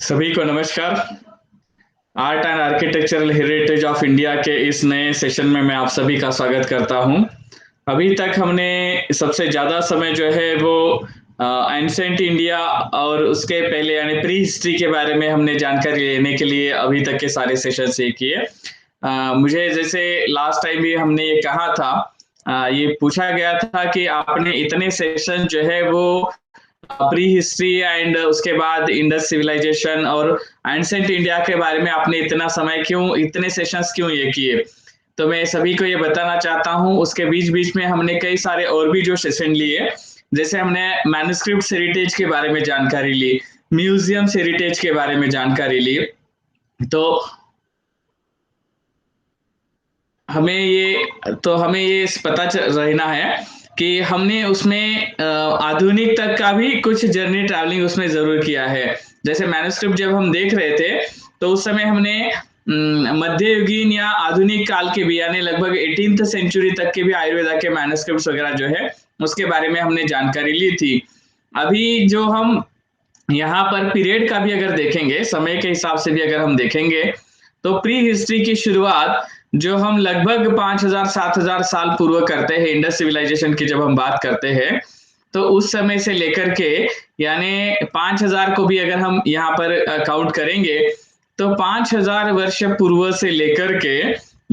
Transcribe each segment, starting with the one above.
सभी को नमस्कार। Art and architectural heritage of India के इस नए सेशन में मैं आप सभी का स्वागत करता हूं। अभी तक हमने सबसे ज़्यादा समय जो है वो एंशिएंट इंडिया और उसके पहले यानी प्री हिस्ट्री के बारे में हमने जानकारी लेने के लिए अभी तक के सारे सेशंस ये किए। मुझे जैसे लास्ट टाइम भी हमने ये कहा था, ये पूछा गया था कि आपने इतने सेशन जो है वो प्री हिस्ट्री एंड उसके बाद इंडस सिविलाइजेशन और एंशिएंट इंडिया के बारे में आपने इतना समय क्यों, इतने सेशंस क्यों ये किए। तो मैं सभी को ये बताना चाहता हूँ। उसके बीच बीच में हमने कई सारे और भी जो सेशन लिए, जैसे हमने मैन्युस्क्रिप्ट हेरिटेज के बारे में जानकारी ली, म्यूजियम हेरिटेज के बारे में जानकारी ली। तो हमें ये पता रहना है कि हमने उसमें आधुनिक तक का भी कुछ जर्नी ट्रैवलिंग उसमें जरूर किया है। जैसे मैन्युस्क्रिप्ट जब हम देख रहे थे तो उस समय हमने मध्ययुगीन या आधुनिक काल के भी यानी लगभग 18th सेंचुरी तक के भी आयुर्वेदा के मैन्युस्क्रिप्ट वगैरह जो है उसके बारे में हमने जानकारी ली थी। अभी जो हम यहाँ पर पीरियड का भी अगर देखेंगे, समय के हिसाब से भी अगर हम देखेंगे, तो प्री हिस्ट्री की शुरुआत जो हम लगभग 5000-7000 साल पूर्व करते हैं, इंडस सिविलाइजेशन की जब हम बात करते हैं, तो उस समय से लेकर के यानी 5000 को भी अगर हम यहाँ पर काउंट करेंगे तो 5000 वर्ष पूर्व से लेकर के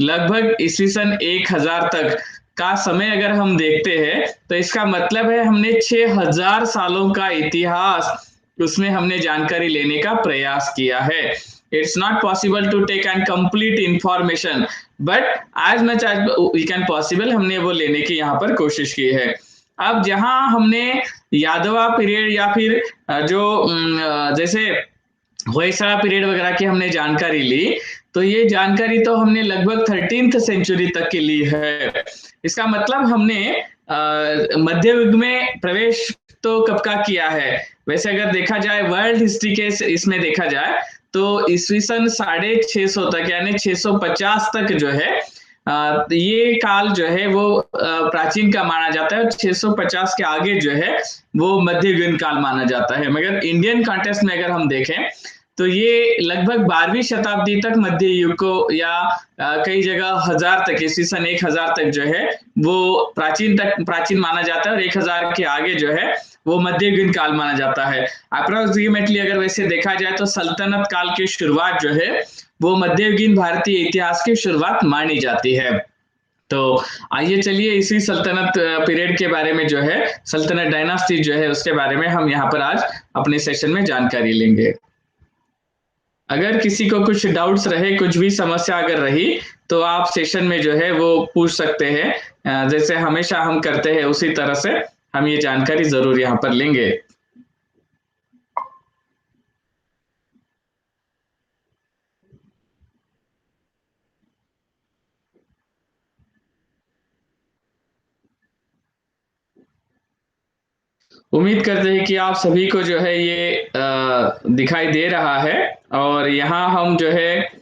लगभग ईस्वी सन 1000 तक का समय अगर हम देखते हैं तो इसका मतलब है हमने 6000 सालों का इतिहास उसमें हमने जानकारी लेने का प्रयास किया है। It's not possible to take and complete information, but as much as we can possible हमने वो लेने की यहाँ पर कोशिश की है। अब जहां हमने यादवा पीरियड या फिर जो जैसे होयसला पीरियड वगैरह की हमने जानकारी ली, तो ये जानकारी तो हमने लगभग 13th सेंचुरी तक की ली है। इसका मतलब हमने मध्य युग में प्रवेश तो कब का किया है। वैसे अगर देखा जाए वर्ल्ड हिस्ट्री के इसमें देखा जाए तो ईस्वी सन 650 तक यानी 650 तक जो है ये काल जो है वो प्राचीन का माना जाता है और 650 के आगे जो है वो मध्ययुगीन काल माना जाता है। मगर इंडियन कॉन्टेक्स्ट में अगर हम देखें तो ये लगभग 12वीं शताब्दी तक मध्य युग को या कई जगह 1000 तक, ईस्वी सन 1000 तक जो है वो प्राचीन माना जाता है और 1000 के आगे जो है वो मध्ययुगीन काल माना जाता है। अप्रोक्सीमेटली अगर वैसे देखा जाए तो सल्तनत काल की शुरुआत जो है वो मध्ययुगीन भारतीय इतिहास की शुरुआत मानी जाती है। तो आइए चलिए इसी सल्तनत पीरियड के बारे में जो है, सल्तनत डायनास्टी जो है उसके बारे में हम यहाँ पर आज अपने सेशन में जानकारी लेंगे। अगर किसी को कुछ डाउट्स रहे, कुछ भी समस्या अगर रही तो आप सेशन में जो है वो पूछ सकते हैं। जैसे हमेशा हम करते हैं उसी तरह से हम ये जानकारी जरूर यहाँ पर लेंगे। उम्मीद करते हैं कि आप सभी को जो है ये दिखाई दे रहा है। और यहाँ हम जो है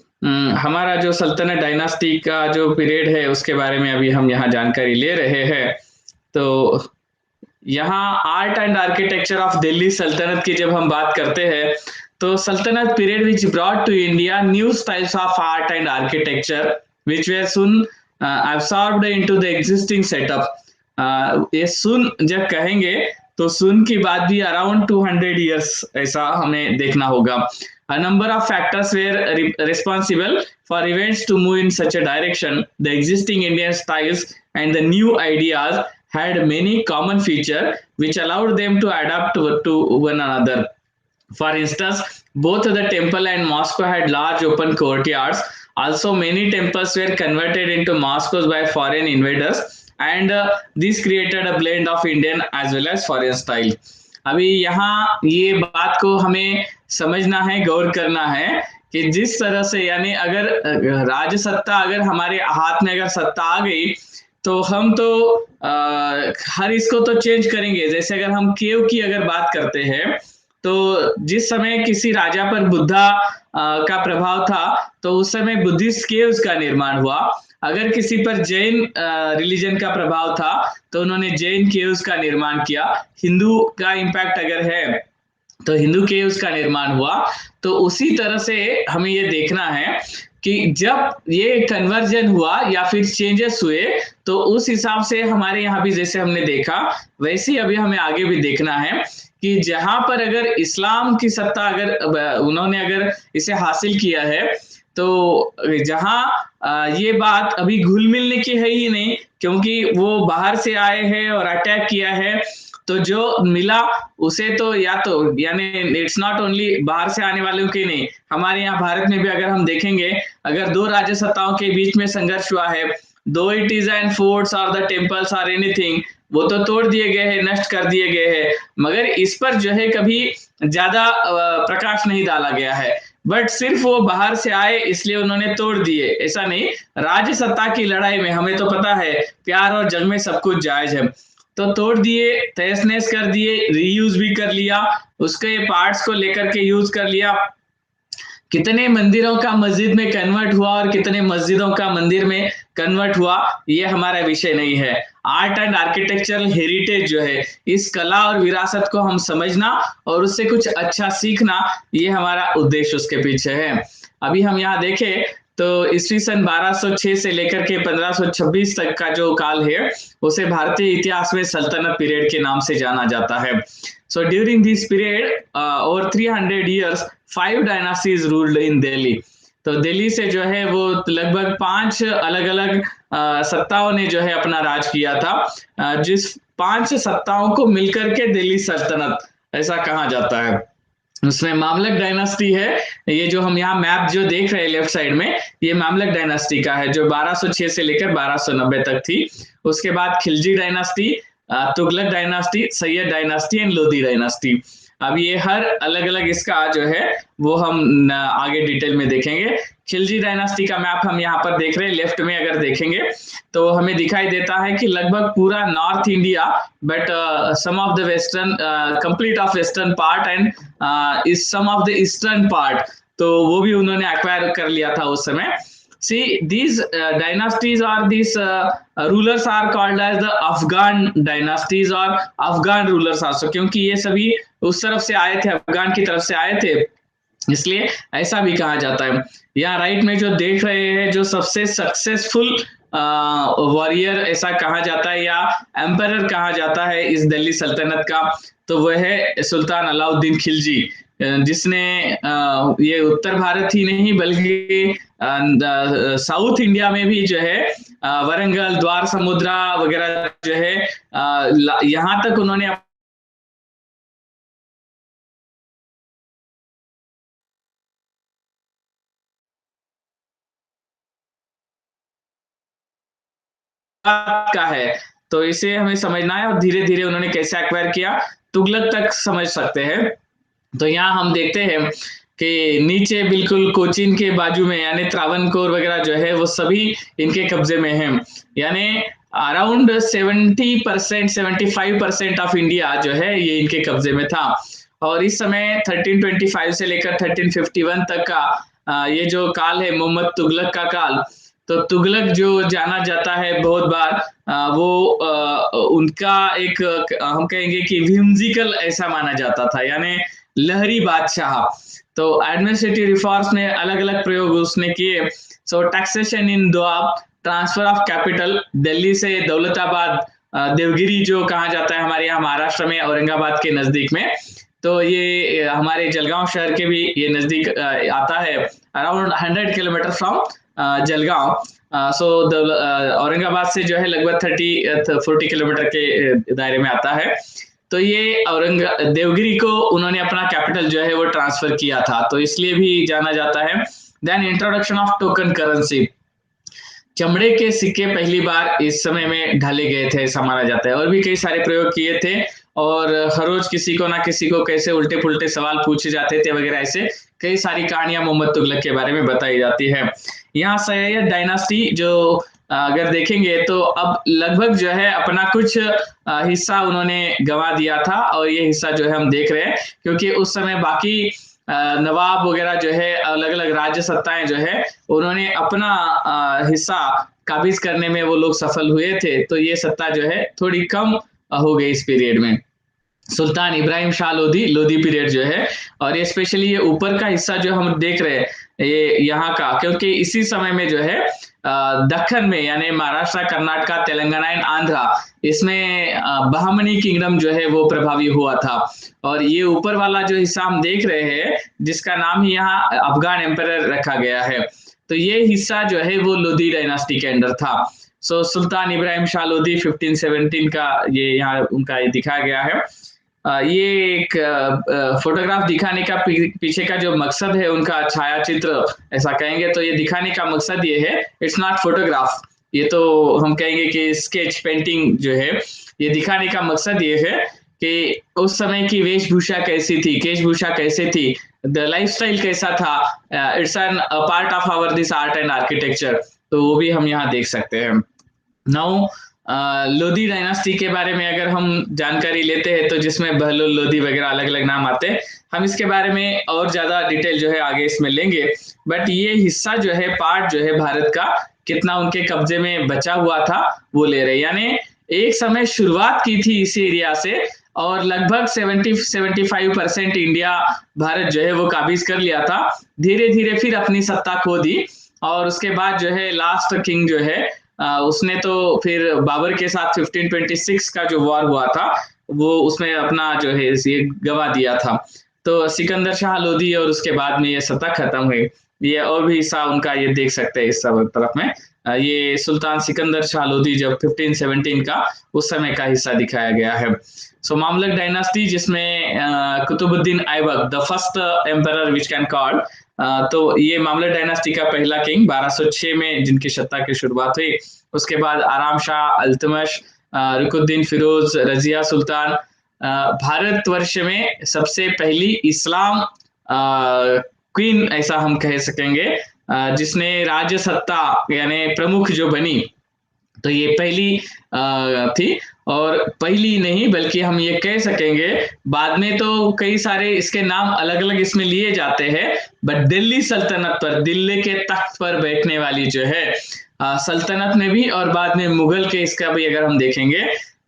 हमारा जो सल्तनत डायनास्टी का जो पीरियड है उसके बारे में अभी हम यहाँ जानकारी ले रहे हैं। तो यहाँ art and architecture of Delhi Sultanate की जब हम बात करते हैं तो Sultanate period which brought to India new styles of art and architecture which were soon absorbed into the existing setup. ये सुन जब कहेंगे तो सुन की बात भी अराउंड 200 इयर्स ऐसा हमें देखना होगा। A number of factors were responsible for events to move in such a direction. The existing Indian styles and the new ideas had many common features which allowed them to adapt to one another. For instance, both the temple and mosque had large open courtyards. Also, many temples were converted into mosques by foreign invaders, and this created a blend of Indian as well as foreign style. अभी यहाँ ये बात को हमें समझना है, गौर करना है कि जिस तरह से यानी अगर राजसत्ता अगर हमारे हाथ में अगर सत्ता आ गई तो हम तो हर इसको तो चेंज करेंगे। जैसे अगर हम केव की अगर बात करते हैं तो जिस समय किसी राजा पर बुद्धा का प्रभाव था तो उस समय बुद्धिस्ट केव्स का निर्माण हुआ। अगर किसी पर जैन रिलीजन का प्रभाव था तो उन्होंने जैन केव्स का निर्माण किया। हिंदू का इम्पैक्ट अगर है तो हिंदू के उसका निर्माण हुआ। तो उसी तरह से हमें ये देखना है कि जब ये कन्वर्जन हुआ या फिर चेंजेस हुए, तो उस हिसाब से हमारे यहाँ भी जैसे हमने देखा, वैसे ही अभी हमें आगे भी देखना है कि जहां पर अगर इस्लाम की सत्ता अगर उन्होंने अगर इसे हासिल किया है, तो जहां ये बात अभी घुल मिलने की है ही नहीं, क्योंकि वो बाहर से आए हैं और अटैक किया है। तो जो मिला उसे तो या तो यानी इट्स नॉट ओनली बाहर से आने वालों के नहीं, हमारे यहाँ भारत में भी अगर हम देखेंगे, अगर दो राज्य सत्ताओं के बीच में संघर्ष हुआ है, दो इट इज एंड फोर्ट्स और द टेम्पल्स आर एनीथिंग, वो तो तोड़ दिए गए हैं, नष्ट कर दिए गए हैं, मगर इस पर जो है कभी ज्यादा प्रकाश नहीं डाला गया है। बट सिर्फ वो बाहर से आए इसलिए उन्होंने तोड़ दिए, ऐसा नहीं। राज्य सत्ता की लड़ाई में हमें तो पता है प्यार और जंग में सब कुछ जायज है। तो तोड़ दिए, तहस नहस कर दिए, रीयूज भी कर लिया, उसके पार्ट्स को लेकर के यूज कर लिया। कितने मंदिरों का मस्जिद में कन्वर्ट हुआ और कितने मस्जिदों का मंदिर में कन्वर्ट हुआ, ये हमारा विषय नहीं है। आर्ट एंड आर्किटेक्चरल हेरिटेज जो है, इस कला और विरासत को हम समझना और उससे कुछ अच्छा सीखना, ये हमारा उद्देश्य उसके पीछे है। अभी हम यहाँ देखें तो ईस्वी सन 1206 से लेकर के 1526 तक का जो काल है, उसे भारतीय इतिहास में सल्तनत पीरियड के नाम से जाना जाता है। So during this period, over 300 years, 5 dynasties ruled in Delhi. तो दिल्ली से जो है वो लगभग 5 अलग अलग सत्ताओं ने जो है अपना राज किया था, जिस 5 सत्ताओं को मिलकर के दिल्ली सल्तनत ऐसा कहा जाता है। उसमें मामलक डायनास्टी है, ये जो हम यहाँ मैप जो देख रहे हैं लेफ्ट साइड में, ये मामलक डायनास्टी का है, जो 1206 से लेकर 1290 तक थी। उसके बाद Khilji dynasty, Tughlaq dynasty, Syed dynasty and Lodhi dynasty. अब ये हर अलग अलग इसका जो है वो हम आगे डिटेल में देखेंगे। खिलजी डायनास्टी का मैप हम यहाँ पर देख रहे हैं, लेफ्ट में अगर देखेंगे तो हमें दिखाई देता है कि लगभग पूरा north India, but some of the western, complete of western part and is some of the eastern part, तो वो भी उन्होंने एक्वायर कर लिया था उस समय। See, these dynasties or these rulers are called as the Afghan dynasties or Afghan rulers also, क्योंकि ये सभी उस तरफ से आए थे, अफगान की तरफ से आए थे, इसलिए ऐसा भी कहा जाता है। यहाँ राइट में जो देख रहे हैं, जो सबसे सक्सेसफुल वॉरियर ऐसा कहा जाता है या एम्परर कहा जाता है इस दिल्ली सल्तनत का, तो वह है सुल्तान अलाउद्दीन खिलजी, जिसने ये उत्तर भारत ही नहीं बल्कि साउथ इंडिया में भी जो है वरंगल, द्वार समुद्रा वगैरह जो है यहाँ तक उन्होंने का है, तो इसे हमें समझना है और धीरे धीरे उन्होंने कैसे एक्वायर किया, तुगलक तक समझ सकते हैं। तो यहाँ हम देखते हैं कि नीचे बिल्कुल कोचीन के बाजू में यानी त्रावणकोर वगैरह जो है वो सभी इनके कब्जे में हैं, यानी अराउंड 70% 75% ऑफ इंडिया जो है ये इनके कब्जे में था। और इस समय 1325 से लेकर 1351 तक का ये जो काल है मोहम्मद तुगलक का काल, तो तुगलक जो जाना जाता है बहुत बार वो उनका एक हम कहेंगे कि व्हिम्सिकल ऐसा माना जाता था, यानी लहरी बादशाह। तो एडमिनिस्ट्रेटिव रिफॉर्म्स में अलग अलग प्रयोग उसने किए। So taxation in Doab, transfer of capital Delhi से दौलताबाद, देवगिरी जो कहा जाता है हमारे यहाँ महाराष्ट्र में औरंगाबाद के नजदीक में, तो ये हमारे जलगांव शहर के भी ये नजदीक आता है, अराउंड 100 किलोमीटर फ्रॉम जलगांव। सो औरंगाबाद से जो है लगभग 40 किलोमीटर के दायरे में आता है। तो ये देवगिरी को उन्होंने अपना कैपिटल जो है वो ट्रांसफर किया था, तो इसलिए भी जाना जाता है। Then introduction of token currency, चमड़े के सिक्के पहली बार इस समय में ढाले गए थे ऐसा माना जाता है, और भी कई सारे प्रयोग किए थे, और हर रोज किसी को ना किसी को कैसे उल्टे पुल्टे सवाल पूछे जाते थे वगैरह, ऐसे कई सारी कहानियां मोहम्मद तुगलक के बारे में बताई जाती है। यहाँ सैयद डायनास्टी जो अगर देखेंगे तो अब लगभग जो है अपना कुछ हिस्सा उन्होंने गंवा दिया था, और ये हिस्सा जो है हम देख रहे हैं, क्योंकि उस समय बाकी नवाब वगैरह जो है अलग अलग राज्य सत्ताएं जो है उन्होंने अपना हिस्सा काबिज करने में वो लोग सफल हुए थे, तो ये सत्ता जो है थोड़ी कम हो गई इस पीरियड में। सुल्तान इब्राहिम शाह लोदी, लोदी पीरियड जो है। और ये स्पेशली ये ऊपर का हिस्सा जो हम देख रहे हैं ये यहाँ का, क्योंकि इसी समय में जो है दक्कन में यानी महाराष्ट्र, कर्नाटका, तेलंगाना एंड आंध्रा, इसमें बहमनी किंगडम जो है वो प्रभावी हुआ था। और ये ऊपर वाला जो हिस्सा हम देख रहे हैं जिसका नाम ही यहाँ अफगान एम्पायर रखा गया है, तो ये हिस्सा जो है वो लोदी डायनास्टी के अंडर था। सुल्तान इब्राहिम शाह लोदी 1517 का ये यहाँ उनका ये दिखाया गया है। ये एक फोटोग्राफ दिखाने का पीछे का जो मकसद है उनका छायाचित्र ऐसा कहेंगे तो ये दिखाने का मकसद ये है, इट्स नॉट फोटोग्राफ, ये तो हम कहेंगे कि स्केच पेंटिंग जो है, ये दिखाने का मकसद ये है कि उस समय की वेशभूषा कैसी थी, केशभूषा कैसे थी, द लाइफस्टाइल कैसा था। It's an part of our this art and architecture, तो वो भी हम यहाँ देख सकते हैं। नाउ लोदी डायनास्टी के बारे में अगर हम जानकारी लेते हैं तो जिसमें बहलोल लोदी वगैरह अलग अलग नाम आते हैं, हम इसके बारे में और ज्यादा डिटेल जो है आगे इसमें लेंगे। बट ये हिस्सा जो है, पार्ट जो है भारत का कितना उनके कब्जे में बचा हुआ था वो ले रहे, यानी एक समय शुरुआत की थी इस एरिया से और लगभग 70-75% इंडिया भारत जो है वो काबिज कर लिया था। धीरे धीरे फिर अपनी सत्ता खो दी और उसके बाद जो है लास्ट किंग जो है उसने तो फिर बाबर के साथ 1526 का जो वॉर हुआ था वो उसमें अपना जो है ये गवा दिया था। तो सिकंदर शाह लोदी और उसके बाद में ये सत्ता खत्म हुई। ये और भी हिस्सा उनका ये देख सकते हैं इस सब तरफ में, ये सुल्तान सिकंदर शाह लोदी जब 1517 का उस समय का हिस्सा दिखाया गया है। मामलक डायनास्टी जिसमें Qutbuddin Aibak the first emperor which can called, तो ये मामलक डायनास्टी का पहला किंग 1206 में जिनकी सत्ता की शुरुआत हुई। उसके बाद आराम शाह, अल्तमश, रुकुद्दीन फिरोज, रजिया सुल्तान, भारतवर्ष में सबसे पहली इस्लाम क्वीन ऐसा हम कह सकेंगे जिसने राज्य सत्ता यानी प्रमुख जो बनी, तो ये पहली थी। और पहली नहीं बल्कि हम ये कह सकेंगे बाद में तो कई सारे इसके नाम अलग अलग इसमें लिए जाते हैं, बट दिल्ली सल्तनत पर, दिल्ली के तख्त पर बैठने वाली जो है सल्तनत में भी और बाद में मुगल के इसका भी अगर हम देखेंगे,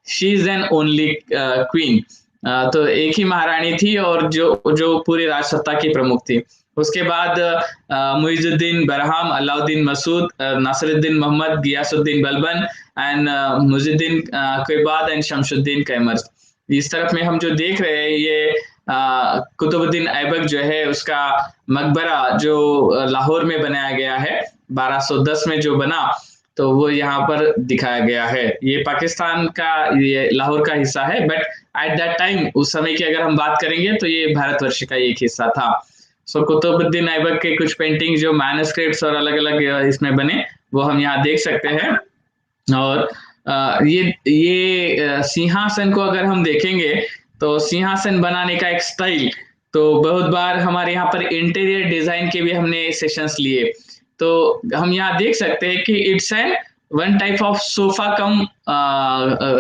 she is an only queen, तो एक ही महारानी थी और जो पूरी राज सत्ता की प्रमुख थी। उसके बाद मुइजुद्दीन बरहम, अलाउद्दीन मसूद, नासिरुद्दीन मोहम्मद, गियासुद्दीन बलबन एंड मुइजुद्दीन क़ुतब एंड शमसुद्दीन कैमर। इस तरफ में हम जो देख रहे हैं ये कुतुबुद्दीन ऐबक जो है उसका मकबरा जो लाहौर में बनाया गया है 1210 में जो बना, तो वो यहाँ पर दिखाया गया है। ये पाकिस्तान का, ये लाहौर का हिस्सा है, बट एट दैट टाइम उस समय की अगर हम बात करेंगे तो ये भारतवर्ष का एक हिस्सा था। कुतुबुद्दीन ऐबक के कुछ पेंटिंग जो मैन्युस्क्रिप्ट्स और अलग अलग इसमें बने वो हम यहाँ देख सकते हैं। और ये सिंहासन को अगर हम देखेंगे तो सिंहासन बनाने का एक स्टाइल, तो बहुत बार हमारे यहाँ पर इंटीरियर डिजाइन के भी हमने सेशंस लिए, तो हम यहाँ देख सकते हैं कि it's an one type of sofa cum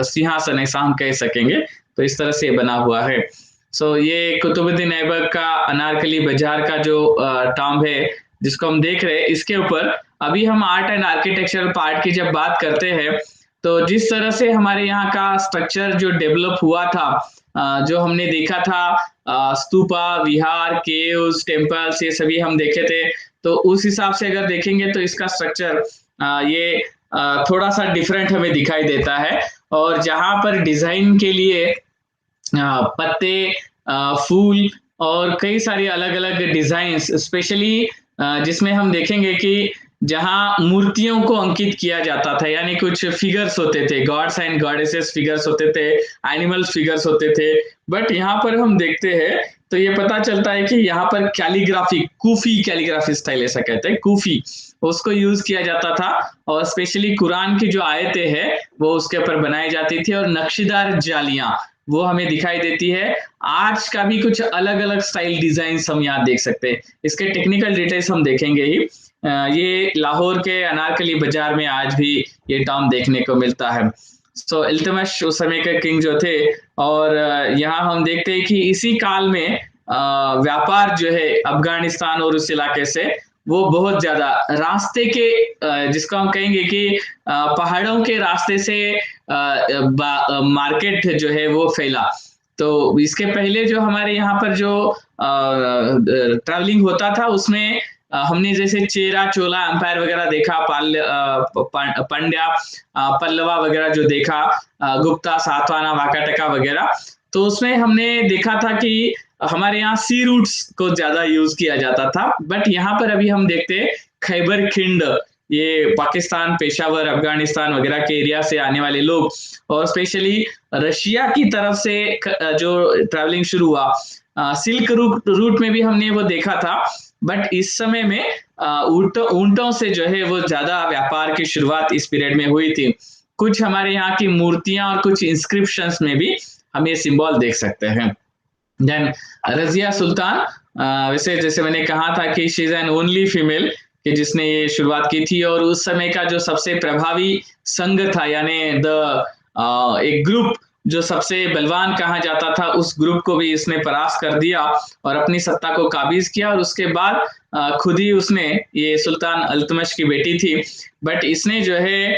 सिंहासन ऐसा हम कह सकेंगे, तो इस तरह से बना हुआ है। ये कुतुबुद्दीन ऐबक का अनारकली बाजार का जो टॉम्ब है जिसको हम देख रहे हैं, इसके ऊपर अभी हम आर्ट एंड आर्किटेक्चरल पार्ट की जब बात करते हैं तो जिस तरह से हमारे यहाँ का स्ट्रक्चर जो डेवलप हुआ था, जो हमने देखा था स्तूपा, विहार, केव्स, टेम्पल्स, ये सभी हम देखे थे, तो उस हिसाब से अगर देखेंगे तो इसका स्ट्रक्चर ये थोड़ा सा डिफरेंट हमें दिखाई देता है। और जहां पर डिजाइन के लिए पत्ते, फूल और कई सारी अलग अलग डिजाइन्स, स्पेशली जिसमें हम देखेंगे कि जहां मूर्तियों को अंकित किया जाता था, यानी कुछ फिगर्स होते थे, गॉड्स एंड गॉडेसेस फिगर्स होते थे, एनिमल्स फिगर्स होते थे, बट यहाँ पर हम देखते हैं तो ये पता चलता है कि यहाँ पर कैलीग्राफी, कूफी कैलीग्राफी स्टाइल ऐसा कहते हैं, कूफी, उसको यूज किया जाता था। और स्पेशली कुरान की जो आयतें हैं वो उसके ऊपर बनाई जाती थी और नक्शीदार जालियां वो हमें दिखाई देती है। आर्च का भी कुछ अलग अलग स्टाइल डिजाइन हम यहाँ देख सकते हैं, इसके टेक्निकल डिटेल्स हम देखेंगे ही। ये लाहौर के अनारकली बाजार में आज भी ये टॉम्ब देखने को मिलता है। इल्तुतमिश उस समय के किंग जो थे, और यहाँ हम देखते हैं कि इसी काल में व्यापार जो है अफगानिस्तान और उस इलाके से वो बहुत ज्यादा रास्ते के जिसको हम कहेंगे कि पहाड़ों के रास्ते से मार्केट जो है वो फैला, तो इसके पहले जो हमारे यहाँ पर जो ट्रैवलिंग होता था उसमें हमने जैसे चेरा चोला एम्पायर वगैरह देखा, पांड्या पल्लवा वगैरह जो देखा, गुप्ता सातवाहना वाकाटका वगैरह। तो उसमें हमने देखा था कि हमारे यहाँ सी रूट्स को ज्यादा यूज किया जाता था, बट यहाँ पर अभी हम देखते हैं खैबर खिंड, ये पाकिस्तान, पेशावर, अफगानिस्तान वगैरह के एरिया से आने वाले लोग, और स्पेशली रशिया की तरफ से जो ट्रैवलिंग शुरू हुआ, सिल्क रूट में भी हमने वो देखा था। बट इस समय में ऊंटों से जो है वो ज्यादा व्यापार की शुरुआत इस पीरियड में हुई थी। कुछ हमारे यहाँ की मूर्तियां और कुछ इंस्क्रिप्शंस में भी हम ये सिंबल देख सकते हैं। देन रजिया सुल्तान, वैसे जैसे मैंने कहा था कि she is an only female कि जिसने ये शुरुआत की थी, और उस समय का जो सबसे प्रभावी संघ था, यानी एक ग्रुप जो सबसे बलवान कहा जाता था, उस ग्रुप को भी इसने परास्त कर दिया और अपनी सत्ता को काबिज किया। और उसके बाद खुद ही उसने, ये सुल्तान अल्तमश की बेटी थी, बट इसने जो है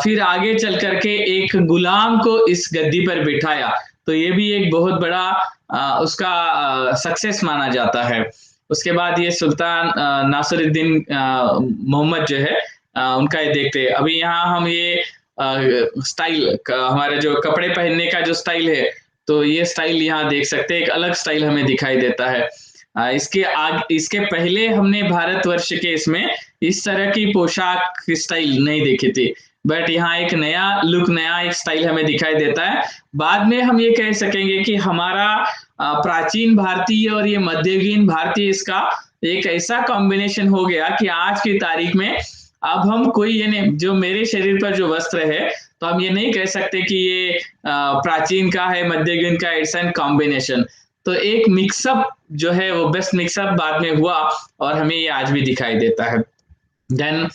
फिर आगे चल करके एक गुलाम को इस गद्दी पर बिठाया। तो ये भी एक बहुत बड़ा उसका सक्सेस माना जाता है। उसके बाद ये सुल्तान नासिरुद्दीन मोहम्मद जो है, उनका ये देखते हैं। अभी यहाँ हम ये स्टाइल हमारे जो कपड़े पहनने का जो स्टाइल है, तो ये स्टाइल यहाँ देख सकते हैं, एक अलग स्टाइल हमें दिखाई देता है। इसके पहले हमने भारतवर्ष के इसमें इस तरह की पोशाक स्टाइल नहीं देखी थी, बट यहाँ एक नया लुक, नया एक स्टाइल हमें दिखाई देता है। बाद में हम ये कह सकेंगे कि हमारा प्राचीन भारतीय और ये मध्ययुगीन भारतीय, इसका एक ऐसा कॉम्बिनेशन हो गया कि आज की तारीख में अब हम कोई ये नहीं, जो मेरे शरीर पर जो वस्त्र है, तो हम ये नहीं कह सकते कि ये प्राचीन का है, मध्ययुगीन का, इट्स एन कॉम्बिनेशन। तो एक मिक्सअप जो है वो बेस्ट मिक्सअप बाद में हुआ और हमें ये आज भी दिखाई देता है। देन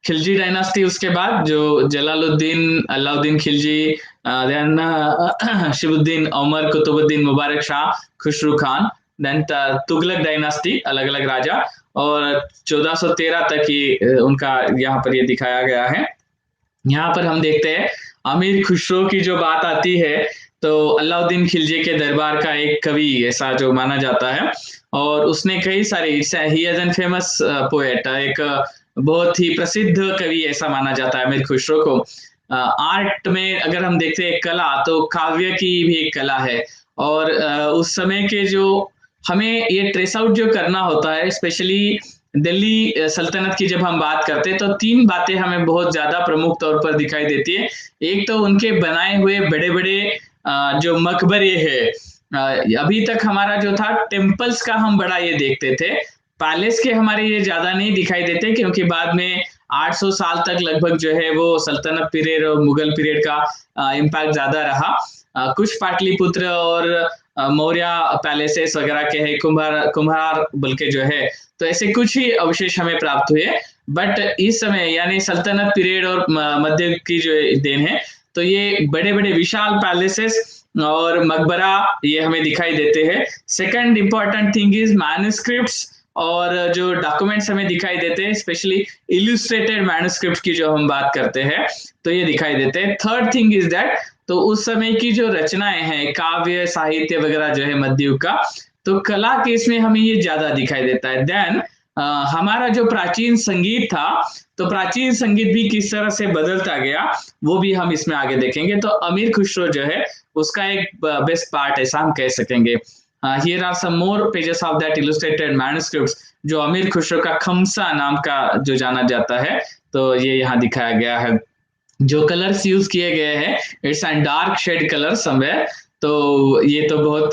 खिलजी डायनास्टी, उसके बाद जो Jalaluddin, Alauddin Khilji, then शिबुद्दीन Umar, Qutubuddin Mubarak Shah, Khusru Khan, then Tughlaq dynasty, अलग अलग राजा, और 1413 तक ही उनका यहाँ पर ये दिखाया गया है। यहाँ पर हम देखते हैं अमीर खुसरो की जो बात आती है, तो अलाउद्दीन खिलजी के दरबार का एक कवि ऐसा जो माना जाता है, और उसने कई सारे, he is an famous poet, एक बहुत ही प्रसिद्ध कवि ऐसा माना जाता है अमीर खुसरो को। आर्ट में अगर हम देखते हैं कला, तो काव्य की भी एक कला है, और उस समय के जो हमें ये ट्रेस आउट जो करना होता है, स्पेशली दिल्ली सल्तनत की जब हम बात करते हैं, तो 3 बातें हमें बहुत ज्यादा प्रमुख तौर पर दिखाई देती है। एक तो उनके बनाए हुए बड़े बड़े जो मकबरे है, अभी तक हमारा जो था टेम्पल्स का हम बड़ा ये देखते थे, पैलेस के हमारे ये ज्यादा नहीं दिखाई देते, क्योंकि बाद में 800 साल तक लगभग जो है वो सल्तनत पीरियड और मुगल पीरियड का इम्पैक्ट ज्यादा रहा। कुछ पाटलिपुत्र और मौर्य पैलेसेस वगैरह के है, कुम्हार बल्कि जो है, तो ऐसे कुछ ही अवशेष हमें प्राप्त हुए। बट इस समय यानी सल्तनत पीरियड और मध्य की जो देन है, तो ये बड़े बड़े विशाल पैलेसेस और मकबरा ये हमें दिखाई देते हैं। Second important thing is manuscripts और जो डॉक्यूमेंट्स हमें दिखाई देते हैं, स्पेशली इल्यूस्ट्रेटेड मैन्युस्क्रिप्ट की जो हम बात करते हैं, तो ये दिखाई देते हैं। थर्ड थिंग इज दैट, तो उस समय की जो रचनाएं हैं, काव्य साहित्य वगैरह जो है मध्ययुग का, तो कला के इसमें हमें ये ज्यादा दिखाई देता है। देन हमारा जो प्राचीन संगीत था, तो प्राचीन संगीत भी किस तरह से बदलता गया, वो भी हम इसमें आगे देखेंगे। तो अमीर खुसरो जो है उसका एक बेस्ट पार्ट ऐसा हम कह सकेंगे। Here are some more pages of that illustrated manuscripts, जो अमीर खुसरो का खमसा नाम का जो जाना जाता है, तो ये यहाँ दिखाया गया है। जो कलर्स यूज किए गए हैं, it's an dark shade colour somewhere, तो ये तो बहुत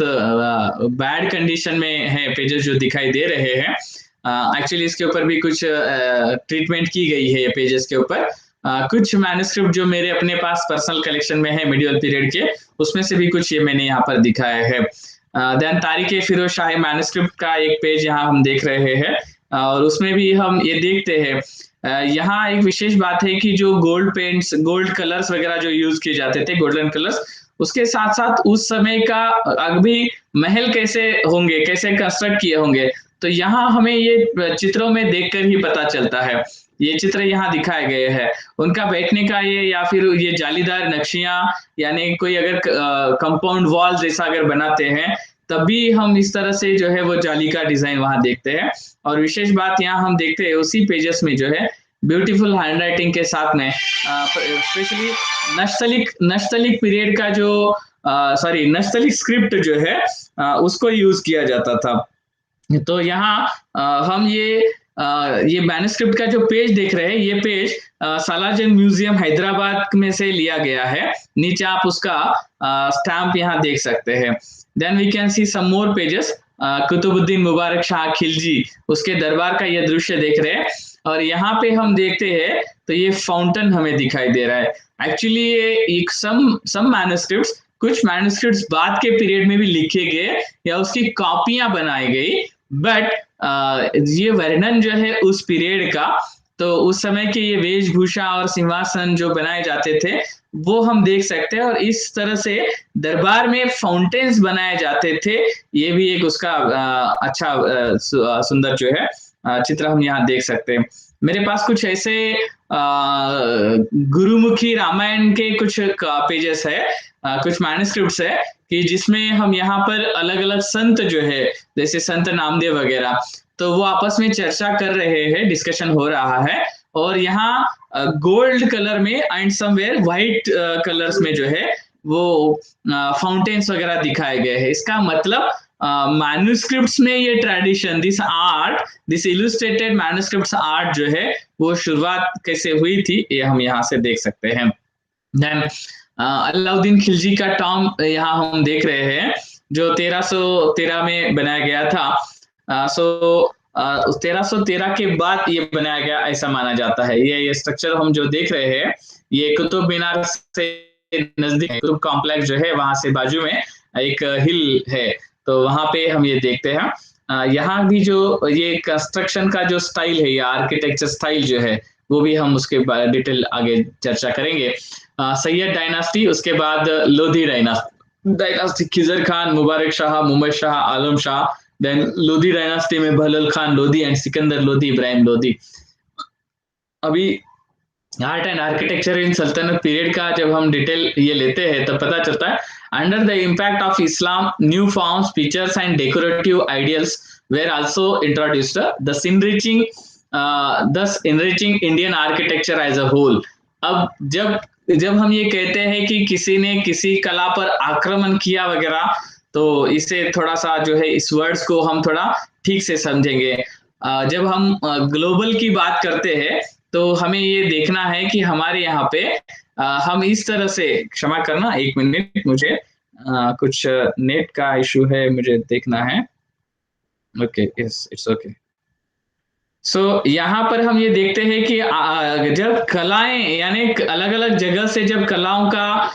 बैड कंडीशन में है पेजेस जो दिखाई दे रहे हैं। एक्चुअली इसके ऊपर भी कुछ ट्रीटमेंट की गई है ये पेजेस के ऊपर। कुछ मैन्युस्क्रिप्ट जो मेरे अपने पास पर्सनल कलेक्शन में है मिडिवल पीरियड के, उसमें से भी कुछ ये मैंने यहाँ पर दिखाया है। देन तारीख फिरोज शाही मैन्युस्क्रिप्ट का एक पेज यहाँ हम देख रहे हैं, और उसमें भी हम ये देखते हैं, यहाँ एक विशेष बात है कि जो गोल्ड पेंट्स, गोल्ड कलर्स वगैरह जो यूज किए जाते थे, गोल्डन कलर्स, उसके साथ साथ उस समय का अभी महल कैसे होंगे, कैसे कंस्ट्रक्ट किए होंगे, तो यहाँ हमें ये चित्रों में देखकर ही पता चलता है। ये चित्र यहाँ दिखाए गए हैं। उनका बैठने का ये या फिर ये जालीदार नक्शियाँ यानी कोई अगर कंपाउंड वॉल जैसा अगर बनाते हैं, तभी हम इस तरह से जो है वो जाली का डिज़ाइन वहाँ देखते हैं। और विशेष बात यहाँ हम देखते हैं उसी पेजेस में जो है ब्यूटीफुल हैंडराइटिंग के साथ में स्पेशली नस्तलिक पीरियड का जो नस्तलिक स्क्रिप्ट जो है उसको यूज़ किया जाता था। तो यहाँ हम ये मैन्युस्क्रिप्ट का जो पेज देख रहे हैं, ये पेज सालारजंग म्यूजियम हैदराबाद में से लिया गया है। नीचे आप उसका स्टैम्प यहाँ देख सकते हैं। Then we can see some more pages. Qutbuddin Mubarak Shah Khilji उसके दरबार का ये दृश्य देख रहे हैं। और यहाँ पे हम देखते हैं तो ये फाउंटेन हमें दिखाई दे रहा है। एक्चुअली ये सम मैन्युस्क्रिप्ट्स, कुछ मैन्युस्क्रिप्ट्स बाद के पीरियड में भी लिखे गए या उसकी कॉपियां बनाई गई, बट ये वर्णन जो है उस पीरियड का, तो उस समय के ये वेशभूषा और सिंहासन जो बनाए जाते थे वो हम देख सकते हैं। और इस तरह से दरबार में फाउंटेन्स बनाए जाते थे, ये भी एक उसका अच्छा सुंदर जो है चित्र हम यहाँ देख सकते हैं। मेरे पास कुछ ऐसे गुरुमुखी रामायण के कुछ पेजेस है, कुछ मैन्युस्क्रिप्ट्स है कि जिसमें हम यहाँ पर अलग अलग संत जो है जैसे संत नामदेव वगैरह, तो वो आपस में चर्चा कर रहे हैं, डिस्कशन हो रहा है। और यहाँ गोल्ड कलर में एंड समवेयर व्हाइट कलर्स में जो है वो फाउंटेन्स वगैरह दिखाए गए हैं। इसका मतलब मैन्युस्क्रिप्ट्स में ये tradition, this illustrated manuscripts art जो है वो शुरुआत कैसे हुई थी, ये हम यहाँ से देख सकते हैं। देन अलाउद्दीन खिलजी का टॉम यहाँ हम देख रहे हैं जो 1313 में बनाया गया था। 1313 के बाद ये बनाया गया ऐसा माना जाता है। ये स्ट्रक्चर हम जो देख रहे हैं ये कुतुब मीनार से नजदीक, कुतुब कॉम्प्लेक्स जो है वहां से बाजू में एक हिल है, तो वहां पे हम ये देखते हैं। यहाँ भी जो ये कंस्ट्रक्शन का जो स्टाइल है या आर्किटेक्चर स्टाइल जो है वो भी हम उसके डिटेल आगे चर्चा करेंगे। सैयद डायनास्टी, उसके बाद लोधी डायनास्टी, खिजर खान, मुबारक शाह, मुहम्मद शाह, आलम शाह। देन लोधी डायनास्टी में बहलोल खान लोधी एंड सिकंदर लोधी, इब्राहिम लोधी। अभी आर्ट एंड आर्किटेक्चर इन सल्तनत पीरियड का जब हम डिटेल ये लेते हैं तब पता चलता है under the impact of Islam new forms, features and decorative ideals were also introduced, thus enriching Indian architecture as a whole. अब जब हम ये कहते हैं कि किसी ने किसी कला पर आक्रमण किया वगैरह, तो इसे थोड़ा सा जो है इस वर्ड्स को हम थोड़ा ठीक से समझेंगे। जब हम ग्लोबल की बात करते हैं तो हमें ये देखना है कि हमारे यहाँ पे हम इस तरह से, क्षमा करना 1 मिनट, मुझे कुछ नेट का इशू है, मुझे देखना है। Okay, yes, it's okay. So यहाँ पर हम ये देखते हैं कि जब कलाएं यानी अलग अलग जगह से जब कलाओं का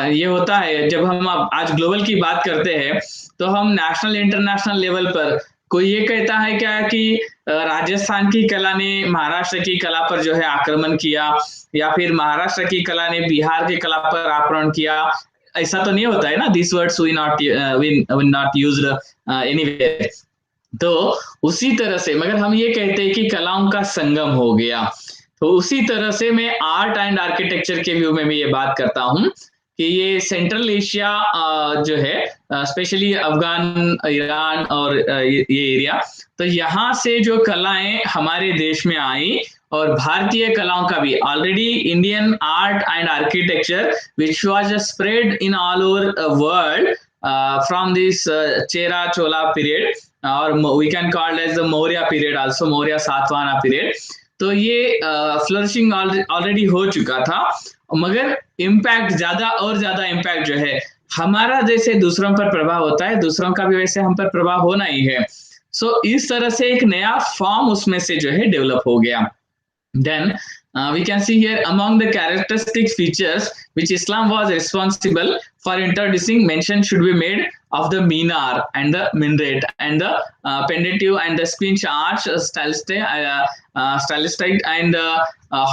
ये होता है, जब हम आज ग्लोबल की बात करते हैं तो हम नेशनल इंटरनेशनल लेवल पर कोई ये कहता है क्या कि राजस्थान की कला ने महाराष्ट्र की कला पर जो है आक्रमण किया, या फिर महाराष्ट्र की कला ने बिहार की कला पर आक्रमण किया? ऐसा तो नहीं होता है ना। This words we not used anywhere. तो उसी तरह से मगर हम ये कहते हैं कि कलाओं का संगम हो गया, तो उसी तरह से मैं आर्ट एंड आर्किटेक्चर के व्यू में भी ये बात करता हूँ कि ये सेंट्रल एशिया जो है, स्पेशली अफगान, ईरान और ये एरिया, तो यहाँ से जो कलाएं हमारे देश में आई और भारतीय कलाओं का भी already Indian art and architecture which was spread in all over world from this Chera Chola period, और we can called as the Maurya period also, Maurya Satavahana period. तो ये फ्लरिशिंग ऑलरेडी हो चुका था, मगर इम्पैक्ट ज्यादा और ज्यादा इम्पैक्ट जो है हमारा जैसे दूसरों पर प्रभाव होता है, दूसरों का भी वैसे हम पर प्रभाव होना ही है। सो इस तरह से एक नया फॉर्म उसमें से जो है डेवलप हो गया। Then we can see here among the characteristic features which Islam was responsible for introducing, mention should be made of the minar and the minaret and the pendative and the squinch arch, stylistic and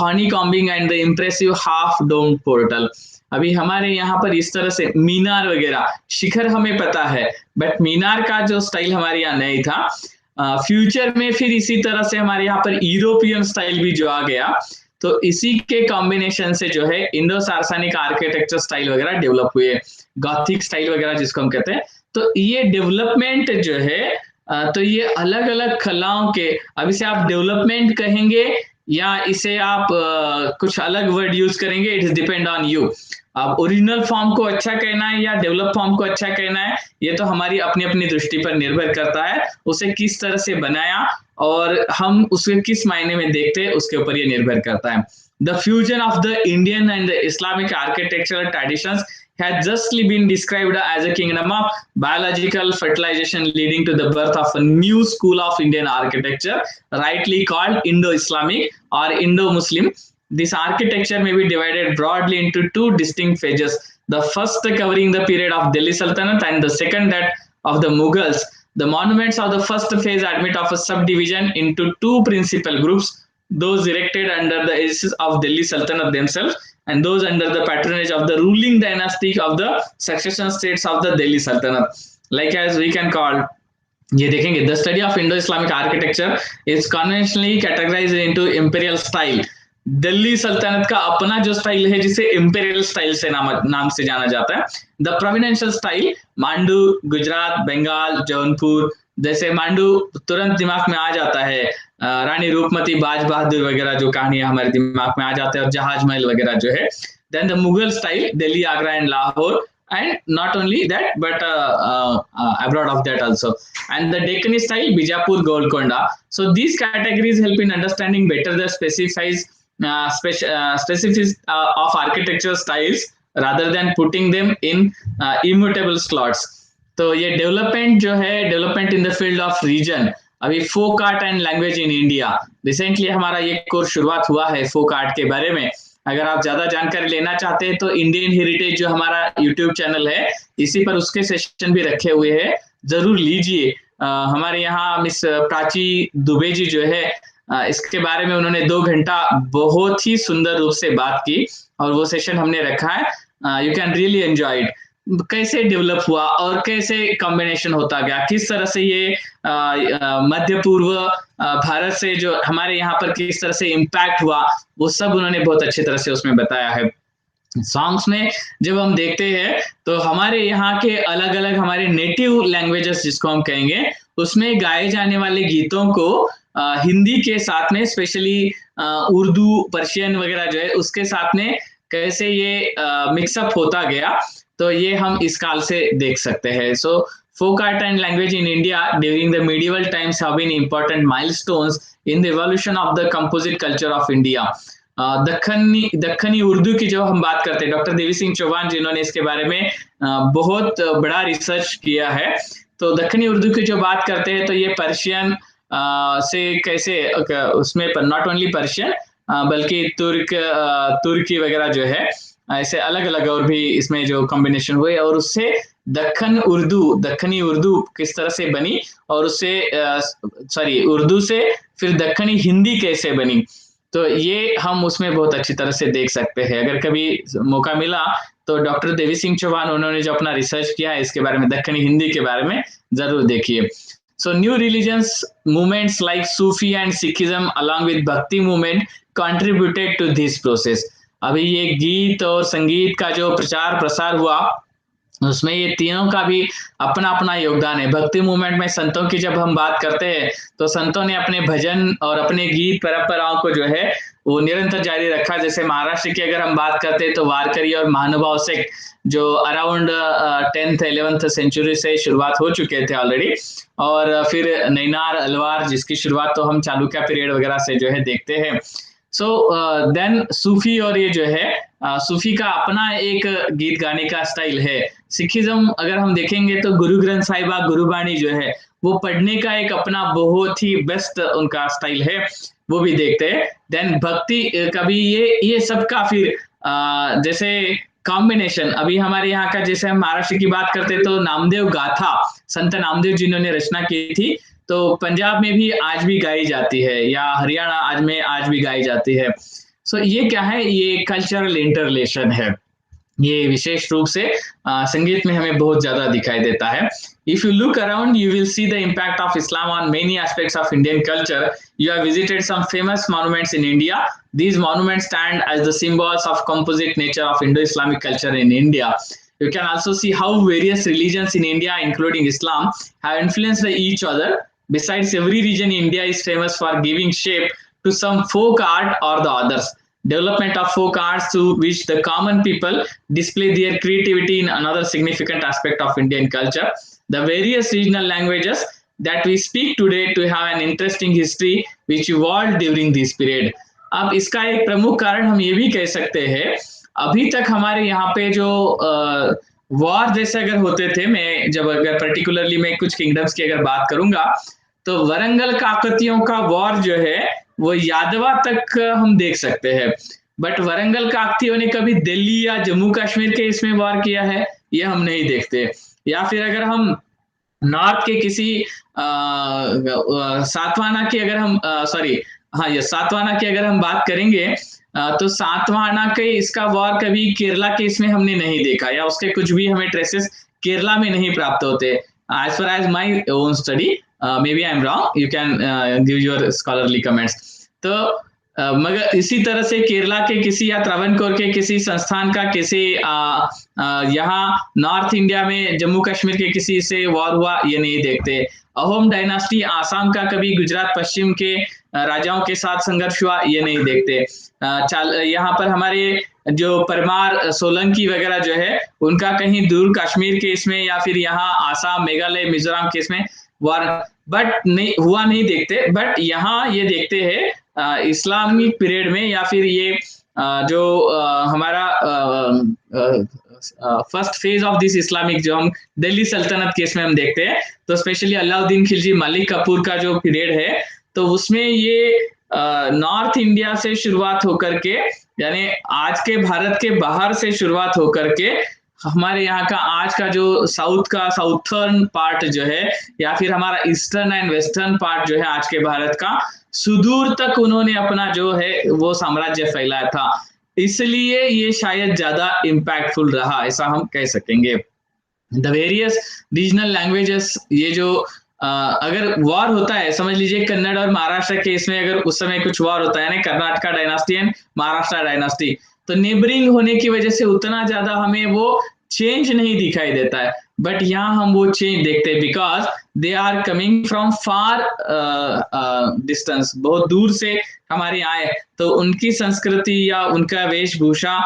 honeycombing and the impressive half domed portal. अभी हमारे यहाँ पर इस तरह से मीनार वगैरह, शिखर हमें पता है, बट मीनार का जो स्टाइल हमारे यहाँ नहीं था। फ्यूचर में फिर इसी तरह से हमारे यहाँ पर यूरोपियन स्टाइल भी जो आ गया, तो इसी के कॉम्बिनेशन से जो है इंडो सार्सानिक आर्किटेक्चर स्टाइल वगैरह डेवलप हुए, गॉथिक स्टाइल वगैरह जिसको हम कहते हैं। तो ये डेवलपमेंट जो है तो ये अलग अलग कलाओं के, अब इसे आप डेवलपमेंट कहेंगे या इसे आप कुछ अलग वर्ड यूज करेंगे, it is depend on you. अब ओरिजिनल फॉर्म को अच्छा कहना है या डेवलप फॉर्म को अच्छा कहना है, ये तो हमारी अपनी अपनी दृष्टि पर निर्भर करता है, उसे किस तरह से बनाया और हम उसे किस मायने में देखते हैं उसके ऊपर ये निर्भर करता है। The fusion of the Indian and the Islamic architectural traditions had justly been described as a kingdom of biological fertilization leading to the birth of a new school of Indian architecture, rightly called Indo-Islamic or Indo-Muslim. This architecture may be divided broadly into two distinct phases. The first covering the period of Delhi Sultanate and the second that of the Mughals. The monuments of the first phase admit of a subdivision into two principal groups, those erected under the aegis of Delhi Sultanate themselves and those under the patronage of the ruling dynasty of the succession states of the Delhi Sultanate. Like as we can call, ये देखेंगे, the study of Indo-Islamic architecture is conventionally categorized into imperial style. Delhi सल्तनत का अपना जो style है जिसे imperial style से नाम से जाना जाता है। द प्रोविडेंशियल स्टाइल, मांडू, गुजरात, बंगाल, जौनपुर, जैसे मांडू तुरंत दिमाग में आ जाता है, रानी रूपमती, बाज बहादुर वगैरह जो कहानी हमारे दिमाग में आ जाता है, और जहाज महल वगैरह जो है। Then the Mughal style, Delhi, Agra and Lahore, and not only that but abroad of that also, and the Deccani style, Bijapur, Golconda. So these categories help in understanding better the specifics of architectural styles rather than putting them in immutable slots. तो ये development जो है, development in the field of region, अभी folk art and language in India, recently हमारा ये course शुरुआत हुआ है फोक आर्ट के बारे में। अगर आप ज्यादा जानकारी लेना चाहते हैं तो इंडियन हेरिटेज जो हमारा यूट्यूब चैनल है, इसी पर उसके सेशन भी रखे हुए हैं, जरूर लीजिए। हमारे यहाँ मिस प्राची दुबे जी जो है, इसके बारे में उन्होंने 2 घंटा बहुत ही सुंदर रूप से बात की और वो सेशन हमने रखा है। You can really enjoy it, कैसे डेवलप हुआ और कैसे कॉम्बिनेशन होता गया, किस तरह से ये मध्य पूर्व भारत से जो हमारे यहाँ पर किस तरह से इम्पैक्ट हुआ, वो सब उन्होंने बहुत अच्छी तरह से उसमें बताया है। सॉन्ग्स में जब हम देखते हैं तो हमारे यहाँ के अलग अलग हमारे नेटिव लैंग्वेजेस जिसको हम कहेंगे, उसमें गाए जाने वाले गीतों को हिंदी के साथ में, स्पेशली उर्दू, पर्शियन वगैरह जो है उसके साथ में कैसे ये मिक्सअप होता गया, तो ये हम इस काल से देख सकते हैं। सो folk art and language in India during the medieval times have been important milestones in the evolution of the composite culture of India. दक्खनी उर्दू की जो हम बात करते हैं, डॉक्टर देवी सिंह चौहान जिन्होंने इसके बारे में बहुत बड़ा रिसर्च किया है, तो दक्खनी उर्दू की जो बात करते हैं तो ये पर्शियन से कैसे उसमें नॉट ओनली पर्शियन बल्कि तुर्की वगैरह जो है, ऐसे अलग अलग और भी इसमें जो कॉम्बिनेशन हुए, और उससे दक्खनी उर्दू किस तरह से बनी, और उससे उर्दू से फिर दक्खनी हिंदी कैसे बनी, तो ये हम उसमें बहुत अच्छी तरह से देख सकते हैं। अगर कभी मौका मिला तो डॉक्टर देवी सिंह चौहान उन्होंने जो अपना रिसर्च किया है इसके बारे में, दक्खनी हिंदी के बारे में जरूर देखिए। So new religions movements like Sufi and Sikhism along with Bhakti movement contributed to this process. अभी ये गीत और संगीत का जो प्रचार प्रसार हुआ, उसमें ये तीनों का भी अपना अपना योगदान है। भक्ति मूवमेंट में संतों की जब हम बात करते हैं तो संतों ने अपने भजन और अपने गीत परंपराओं को जो है वो निरंतर जारी रखा। जैसे महाराष्ट्र की अगर हम बात करते हैं तो वारकरी और महानुभाव सेक्ट जो अराउंड 10th 11th सेंचुरी से शुरुआत हो चुके थे ऑलरेडी, और फिर नैनार अलवार जिसकी शुरुआत तो हम चालुक्य पीरियड वगैरह से जो है देखते हैं। सो देन सूफी, और ये जो है सूफी का अपना एक गीत गाने का स्टाइल है। सिखिज्म अगर हम देखेंगे तो गुरु ग्रंथ साहिबा, गुरुबाणी जो है वो पढ़ने का एक अपना बहुत ही बेस्ट उनका स्टाइल है, वो भी देखते हैं। देन भक्ति का भी ये सब का फिर जैसे कॉम्बिनेशन, अभी हमारे यहाँ का जैसे हम महाराष्ट्र की बात करते हैं तो नामदेव गाथा, संत नामदेव जिन्होंने रचना की थी, तो पंजाब में भी आज भी गाई जाती है, या हरियाणा आज भी गाई जाती है। सो ये क्या है, ये कल्चरल इंटरलेशन है। ये विशेष रूप से संगीत में हमें बहुत ज्यादा दिखाई देता है. If you look around, you will see the impact of Islam on many aspects of Indian culture. You have visited some famous monuments in India. These monuments stand as the symbols of composite nature of Indo-Islamic culture in India. You can also see how various religions in India, including Islam, have influenced each other. Besides, every region in India is famous for giving shape to some folk art or the others. Development of folk arts through which the common people display their creativity in another significant aspect of Indian culture. The various regional languages that we speak today to have an interesting history which evolved during this period. अब इसका एक प्रमुख कारण हम ये भी कह सकते हैं, अभी तक हमारे यहाँ पे जो वॉर जैसे अगर होते थे, मैं जब अगर पर्टिकुलरली मैं कुछ किंगडम्स की अगर बात करूंगा, तो वरंगल काकतियों का वॉर जो है वो यादवा तक हम देख सकते हैं. बट वरंगल काकतियों ने कभी दिल्ली या जम्मू कश्मीर के इसमें वॉर किया है, ये हम नहीं देखते. या फिर अगर हम नॉर्थ के किसी सातवाना की अगर हम सॉरी हाँ ये सातवाना की अगर हम बात करेंगे, तो सातवाना के इसका वॉर कभी केरला के इसमें हमने नहीं देखा, या उसके कुछ भी हमें ट्रेसेस केरला में नहीं प्राप्त होते. As far as my own study, may be I am wrong, you can give your scholarly comments. तो मगर इसी तरह से केरला के किसी या त्रावणकोर के किसी संस्थान का किसी यहाँ नॉर्थ इंडिया में जम्मू कश्मीर के किसी से वॉर हुआ, ये नहीं देखते. अहोम डायनास्टी आसाम का कभी गुजरात पश्चिम के राजाओं के साथ संघर्ष हुआ, ये नहीं देखते. यहाँ पर हमारे जो परमार सोलंकी वगैरह जो है उनका कहीं दूर कश्मीर के इसमें या फिर यहाँ आसाम मेघालय मिजोरम के इसमें वॉर बट नहीं हुआ नहीं देखते. बट यहाँ ये देखते हैं इस्लामिक पीरियड में, या फिर ये जो हमारा first phase of this Islamic जो हम दिल्ली सल्तनत केस में हम देखते हैं, तो स्पेशली अलाउद्दीन खिलजी मलिक कपूर का जो पीरियड है, तो उसमें ये नॉर्थ इंडिया से शुरुआत होकर के, यानी आज के भारत के बाहर से शुरुआत होकर के हमारे यहाँ का आज का जो साउथ का साउथर्न पार्ट जो है, या फिर हमारा ईस्टर्न एंड वेस्टर्न पार्ट जो है आज के भारत का, सुदूर तक उन्होंने अपना जो है वो साम्राज्य फैलाया था. इसलिए ये शायद ज्यादा इम्पैक्टफुल रहा, ऐसा हम कह सकेंगे. द वेरियस रीजनल लैंग्वेजेस, ये जो अगर वॉर होता है, समझ लीजिए कन्नड़ और महाराष्ट्र के इसमें अगर उस समय कुछ वॉर होता है ना, Karnataka dynasty and Maharashtra dynasty, तो नेबरिंग होने की वजह से उतना ज्यादा हमें वो चेंज नहीं दिखाई देता है. बट यहाँ हम वो चेंज देखते हैं because they are coming from far distance, बहुत दूर से हमारे आए, तो उनकी संस्कृति या उनका वेशभूषा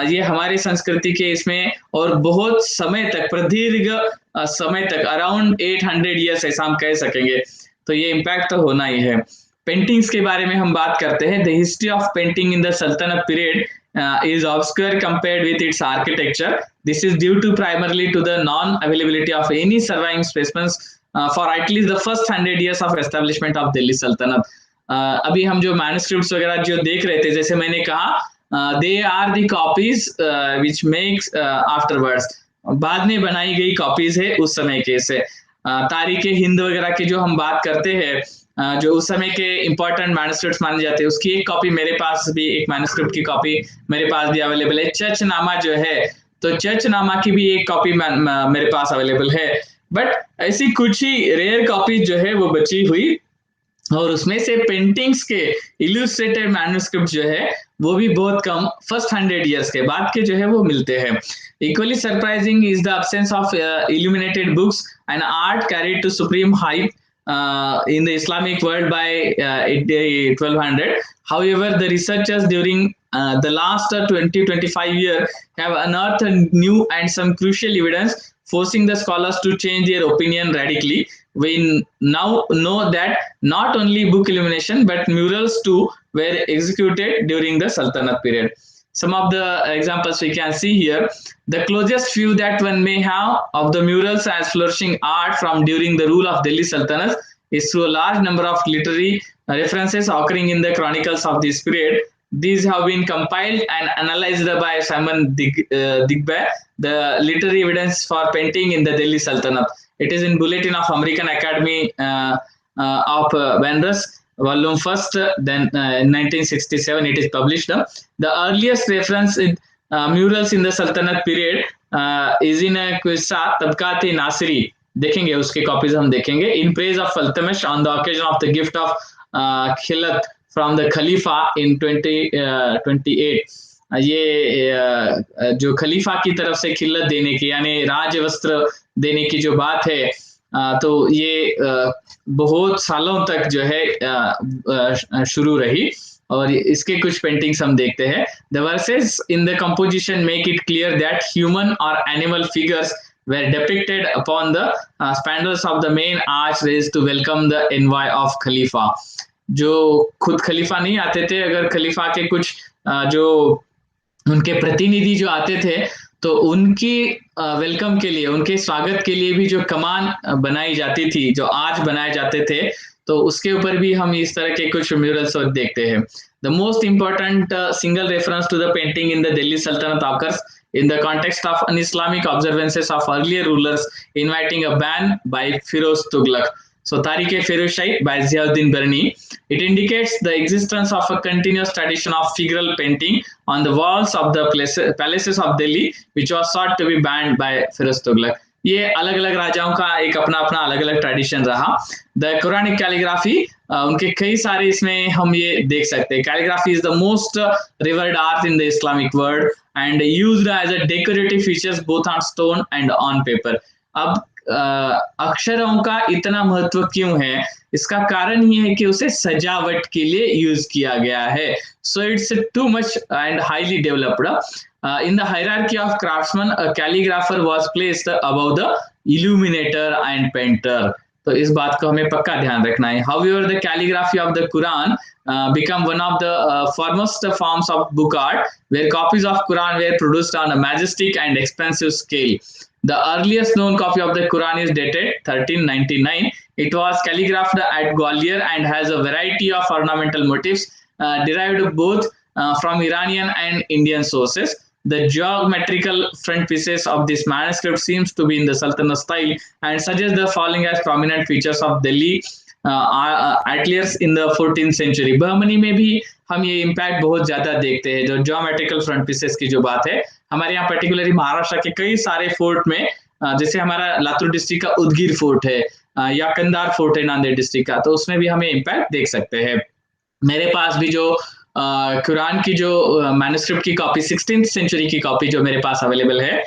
ये हमारी संस्कृति के इसमें और बहुत समय तक, प्रदीर्घ समय तक, अराउंड 800 ईयर्स ऐसा हम कह सकेंगे. तो ये इम्पैक्ट तो होना ही है. पेंटिंग्स के बारे में हम बात करते हैं. The history of painting in the sultanate period is obscure compared with its architecture. This is due to primarily to the non-availability of any surviving specimens for at least the first 100 years of establishment of Delhi Sultanate. अभी हम जो manuscripts वगैरह जो देख रहे थे, जैसे मैंने कहा, they are the copies which makes afterwards, बाद में बनाई गई कॉपीज है उस समय के से. तारीख हिंद वगैरह की जो हम बात करते हैं, जो उस समय के इंपॉर्टेंट मैन्युस्क्रिप्ट्स माने जाते हैं, उसकी एक कॉपी मेरे पास भी, एक मैन्युस्क्रिप्ट की कॉपी मेरे पास भी अवेलेबल है. चर्चनामा जो है, तो चर्चनामा की भी एक कॉपी मेरे पास अवेलेबल है. बट ऐसी कुछ ही रेयर कॉपी जो है वो बची हुई, और उसमें से पेंटिंग्स के इलस्ट्रेटेड मैन्युस्क्रिप्ट जो है वो भी बहुत कम फर्स्ट 100 ईयर्स के बाद के जो है वो मिलते हैं. Equally surprising is the absence of illuminated books and art carried to supreme height in the Islamic world by 1200. However, the researchers during the last 20-25 years have unearthed new and some crucial evidence, forcing the scholars to change their opinion radically. We now know that not only book illumination but murals too were executed during the Sultanate period. Some of the examples we can see here. The closest view that one may have of the murals as flourishing art from during the rule of Delhi Sultanate is through a large number of literary references occurring in the chronicles of this period. These have been compiled and analyzed by Simon Digby, the literary evidence for painting in the Delhi Sultanate. It is in Bulletin of American Academy of Vanrus, volume 1st, then in 1967 it is published. The earliest reference murals in the sultanate period is in Qissa Tabaqat Nasiri, देखेंगे उसके copies हम देखेंगे। In praise of Iltutmish on the occasion of the gift of khilat from the खलीफा in 2028, ये जो खलीफा की तरफ से खिल्लत देने की यानी राज वस्त्र देने की जो बात है, तो ये बहुत सालों तक जो है शुरू रही। और इसके कुछ पेंटिंग्स हम देखते हैं। The verses in the composition make it clear that human और animal figures were depicted upon the spandrels of the main arch raised to welcome the envoy of खलीफा। जो खुद खलीफा नहीं आते थे, अगर खलीफा के कुछ जो उनके प्रतिनिधि जो आते थे तो उनकी वेलकम के लिए, उनके स्वागत के लिए भी जो कमान बनाई जाती थी, जो आर्च बनाए जाते थे, तो उसके ऊपर भी हम इस तरह के कुछ म्यूरल्स देखते हैं। The most important single reference to the painting in the Delhi Sultanate occurs in the context of un-Islamic observances of earlier rulers inviting a ban by Firoz Tughlaq. So Tariq-e-Firozshahi by Ziauddin Barni. It indicates the existence of a continuous tradition of figural painting on the walls of the palaces of Delhi, which was sought to be banned by Firoz Tughlaq. ये अलग अलग राजाओं का एक अपना अपना अलग अलग ट्रेडिशन रहा। द कुरानिक कैलीग्राफी, उनके कई सारे इसमें हम ये देख सकते हैं। Calligraphy is the most revered art in the Islamic world and used as a decorative features both on stone and on paper. अब अक्षरों का इतना महत्व क्यों है, इसका कारण ये है कि उसे सजावट के लिए यूज किया गया है। So it's too much and highly developed. In the hierarchy of craftsmen, a calligrapher was placed above the illuminator and painter. तो इस बात को हमें पक्का ध्यान रखना है। However, the calligraphy of the Quran become one of the foremost forms of book art, where copies of Quran were produced on a majestic and expensive scale. The earliest known copy of the Quran is dated 1399. It was calligraphed at Gwalior and has a variety of ornamental motifs derived both from Iranian and Indian sources. The geometrical front pieces of this manuscript seems to be in the Sultanate style and suggests the following as prominent features of Delhi ateliers in the 14th century. Bahmani में भी हम ये impact बहुत ज्यादा देखते हैं, जो geometrical front pieces की जो बात है। हमारे यहाँ पर्टिकुलरली महाराष्ट्र के कई सारे फोर्ट में, जैसे हमारा लातूर डिस्ट्रिक्ट का उदगीर फोर्ट है या कंधार फोर्ट है नांदेड़ डिस्ट्रिक्ट का, तो उसमें भी हमें इम्पैक्ट देख सकते हैं। मेरे पास भी जो कुरान की जो मैन्युस्क्रिप्ट की कॉपी 16th सेंचुरी की कॉपी जो मेरे पास अवेलेबल है,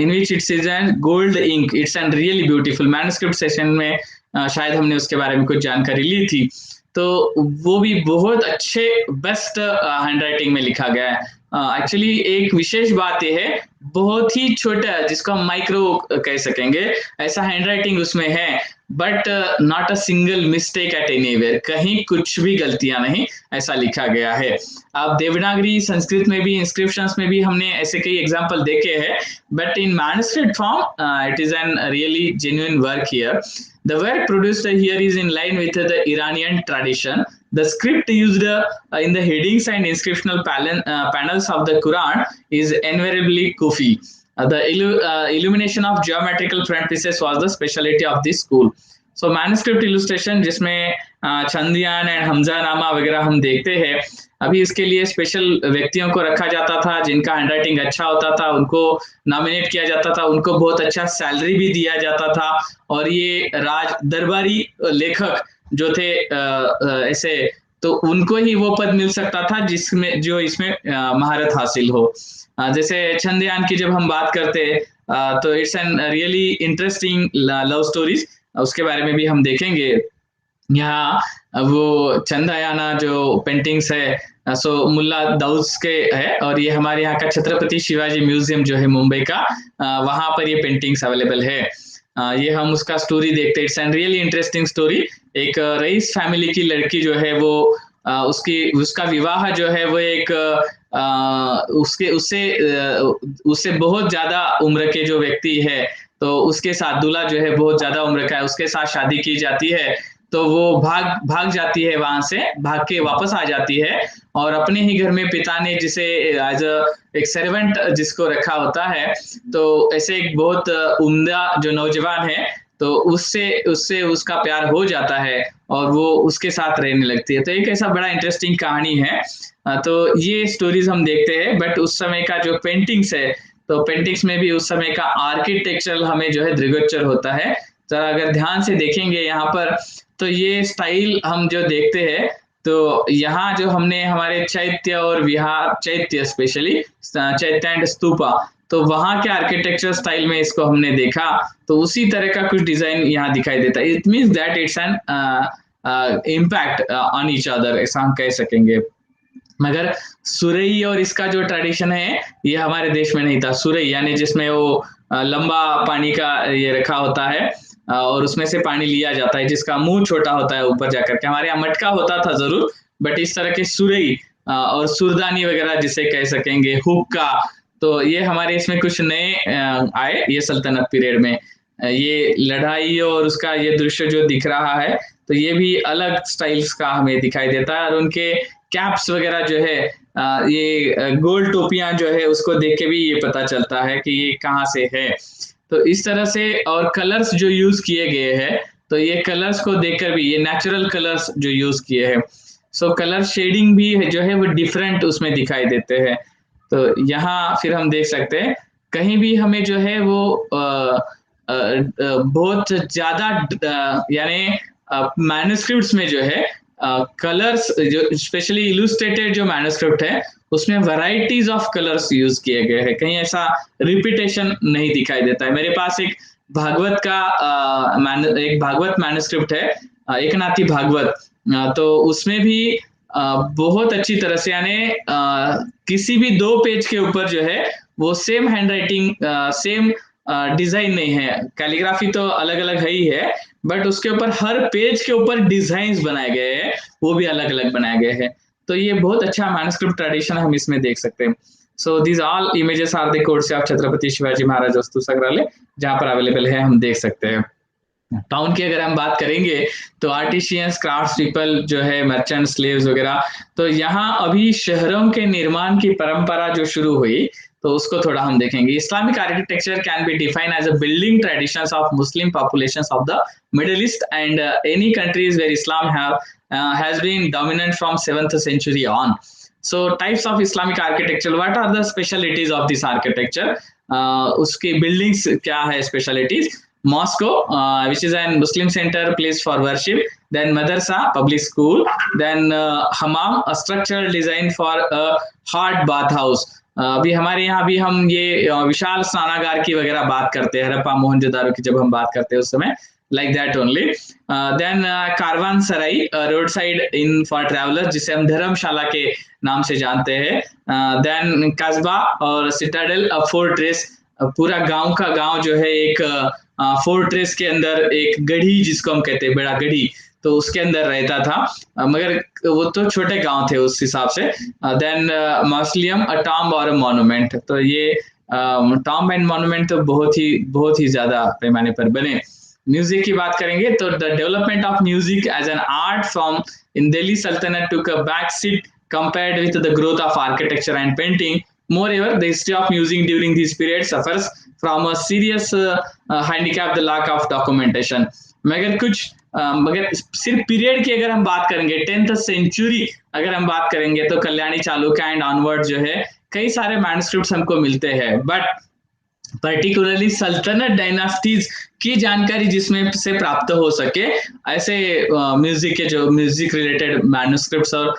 in which it's is an gold ink, it's an really beautiful. Manuscript session में शायद हमने उसके बारे में कुछ जानकारी ली थी, तो वो भी बहुत अच्छे बेस्ट हैंडराइटिंग में लिखा गया है। एक्चुअली एक विशेष बात यह है, बहुत ही छोटा, जिसको हम माइक्रो कह सकेंगे, ऐसा हैंडराइटिंग उसमें है, but not a single mistake at anywhere, कहीं कुछ भी गलतियां नहीं, ऐसा लिखा गया है। अब देवनागरी संस्कृत में भी, इंस्क्रिप्शंस में भी हमने ऐसे कई एग्जांपल देखे हैं, but in manuscript form it is an really genuine work here. The work produced here is in line with the Iranian tradition. The script used in the headings and inscriptional panels of the Quran is invariably Kufi. The illumination of geometrical front pieces was the specialty of this school. So manuscript illustration, जिसमें चंदियान and Hamza नामा वगैरह हम देखते हैं, अभी इसके लिए special व्यक्तियों को रखा जाता था जिनका हैंडराइटिंग अच्छा होता था, उनको नॉमिनेट किया जाता था, उनको बहुत अच्छा सैलरी भी दिया जाता था, और ये राज दरबारी लेखक जो थे ऐसे, तो उनको ही वो पद मिल सकता था जिसमें जो इसमें महारत हासिल हो। जैसे चंदियान की जब हम बात करते हैं तो it's an really interesting love stories, उसके बारे में भी हम देखेंगे। यहाँ वो चंदायाना जो पेंटिंग्स है सो मुल्ला दाऊस के है, और ये हमारे यहाँ का छत्रपति शिवाजी म्यूजियम जो है मुंबई का, वहां पर ये पेंटिंग्स अवेलेबल है। ये हम उसका स्टोरी देखते हैं। It's an really interesting story. एक रईस फैमिली की लड़की जो है वो उसका विवाह जो है वो एक उससे बहुत ज्यादा उम्र के जो व्यक्ति है, तो उसके साथ दूल्हा जो है बहुत ज्यादा उम्र का है, उसके साथ शादी की जाती है, तो वो भाग जाती है, वहां से भाग के वापस आ जाती है, और अपने ही घर में पिता ने जिसे एज एक सर्वेंट जिसको रखा होता है, तो ऐसे एक बहुत उम्दा जो नौजवान है, तो उससे उसका प्यार हो जाता है और वो उसके साथ रहने लगती है। तो एक ऐसा बड़ा इंटरेस्टिंग कहानी है। तो ये स्टोरीज हम देखते हैं। बट उस समय का जो पेंटिंग्स है, तो पेंटिंग्स में भी उस समय का आर्किटेक्चरल हमें जो है दृगोचर होता है। तो अगर ध्यान से देखेंगे यहाँ पर, तो ये स्टाइल हम जो देखते हैं, तो यहाँ जो हमने हमारे चैत्य और विहार, चैत्य स्पेशली चैत्य एंड स्तूपा, तो वहां के आर्किटेक्चर स्टाइल में इसको हमने देखा, तो उसी तरह का कुछ डिजाइन यहाँ दिखाई देता है। It means that it's an impact on each other, ऐसा हम कह सकेंगे। मगर सुरई और इसका जो ट्रेडिशन है, ये हमारे देश में नहीं था। सुरई यानी जिसमें वो लंबा पानी का ये रखा होता है, और उसमें से पानी लिया जाता है, जिसका मुंह छोटा होता है ऊपर जाकर के। हमारे यहाँ मटका होता था जरूर, बट इस तरह के सुरई और सुरदानी वगैरह जिसे कह सकेंगे, हुक्का, तो ये हमारे इसमें कुछ नए आए ये सल्तनत पीरियड में। ये लड़ाई और उसका ये दृश्य जो दिख रहा है, तो ये भी अलग स्टाइल्स का हमें दिखाई देता है। और उनके कैप्स वगैरह जो है, ये गोल टोपियां जो है, उसको देख के भी ये पता चलता है कि ये कहाँ से है। तो इस तरह से, और कलर्स जो यूज किए गए हैं, तो ये कलर्स को देखकर भी, ये नेचुरल कलर्स जो यूज किए हैं, सो कलर शेडिंग भी जो है वो डिफरेंट उसमें दिखाई देते हैं। तो यहाँ फिर हम देख सकते हैं कहीं भी हमें जो है वो बहुत ज्यादा यानी मैन्युस्क्रिप्ट्स में जो है कलर्स, जो स्पेशली इलुस्ट्रेटेड जो मैन्युस्क्रिप्ट है, उसमें वैरायटीज ऑफ कलर्स यूज किए गए हैं। कहीं ऐसा रिपीटेशन नहीं दिखाई देता है। मेरे पास एक भागवत का एक भागवत मैन्युस्क्रिप्ट है, एकनाथी भागवत, तो उसमें भी बहुत अच्छी तरह से, यानी किसी भी 2 पेज के ऊपर जो है वो सेम हैंडराइटिंग, सेम डिजाइन नहीं है। कैलीग्राफी तो अलग अलग है ही है, बट उसके ऊपर हर पेज के ऊपर डिजाइन्स बनाए गए हैं, वो भी अलग अलग बनाए गए हैं। तो ये बहुत अच्छा मैन्युस्क्रिप्ट ट्रेडिशन हम इसमें देख सकते हैं। So these all images are the course of Chhatrapati Shivaji Maharaj Vastu Sangrahalaya, जहां पर अवेलेबल है, हम देख सकते हैं। टाउन की अगर हम बात करेंगे, तो आर्टिशियंस, क्राफ्ट पीपल जो है, मर्चेंट, स्लेव्स वगैरह, तो यहाँ अभी शहरों के निर्माण की परंपरा जो शुरू हुई, तो उसको थोड़ा हम देखेंगे। Islamic architecture can be defined as a building traditions of Muslim populations of the Middle East and any countries where Islam has been dominant from 7th century on. So types of Islamic architecture, what are the specialities of this architecture? उसकी buildings क्या है specialities? Mosque, which is a Muslim center, place for worship. Then madrasa, public school. Then hammam, a structural design for a hot bath house. अभी हमारे यहाँ भी हम ये विशाल स्नानागार की वगैरह बात करते हैं, हड़प्पा मोहनजोदारो की जब हम बात करते हैं उस समय, like that only. Then caravan sarai, road side inn for travellers, जिसे हम धर्मशाला के नाम से जानते हैं. देन कस्बा और सिटाडेल, फोर्ट्रेस, पूरा गांव का गांव जो है एक फोर्ट्रेस के अंदर, एक गढ़ी जिसको हम कहते हैं, बड़ा गढ़ी, तो उसके अंदर रहता था, मगर वो तो छोटे गांव थे उस हिसाब से. देन मौसलियम, अ टॉम्ब और मॉन्यूमेंट, तो ये टॉम्ब एंड मॉन्यूमेंट तो बहुत ही ज्यादा पैमाने पर बने. म्यूजिक की बात करेंगे तो the development of music as an art form in Delhi sultanate took a back seat compared with the growth of architecture and painting. Moreover, the history of music during this period suffers from a serious handicap, the lack of documentation. मगर सिर्फ period की अगर हम बात करेंगे, 10th century अगर हम बात करेंगे, तो कल्याणी चालुक्य एंड ऑनवर्ड जो है कई सारे मैन्युस्क्रिप्ट्स हमको मिलते हैं, बट पर्टिकुलरली सल्तनत डायनास्टीज की जानकारी जिसमें से प्राप्त हो सके, ऐसे म्यूजिक के जो म्यूजिक रिलेटेड मैन्युस्क्रिप्ट्स और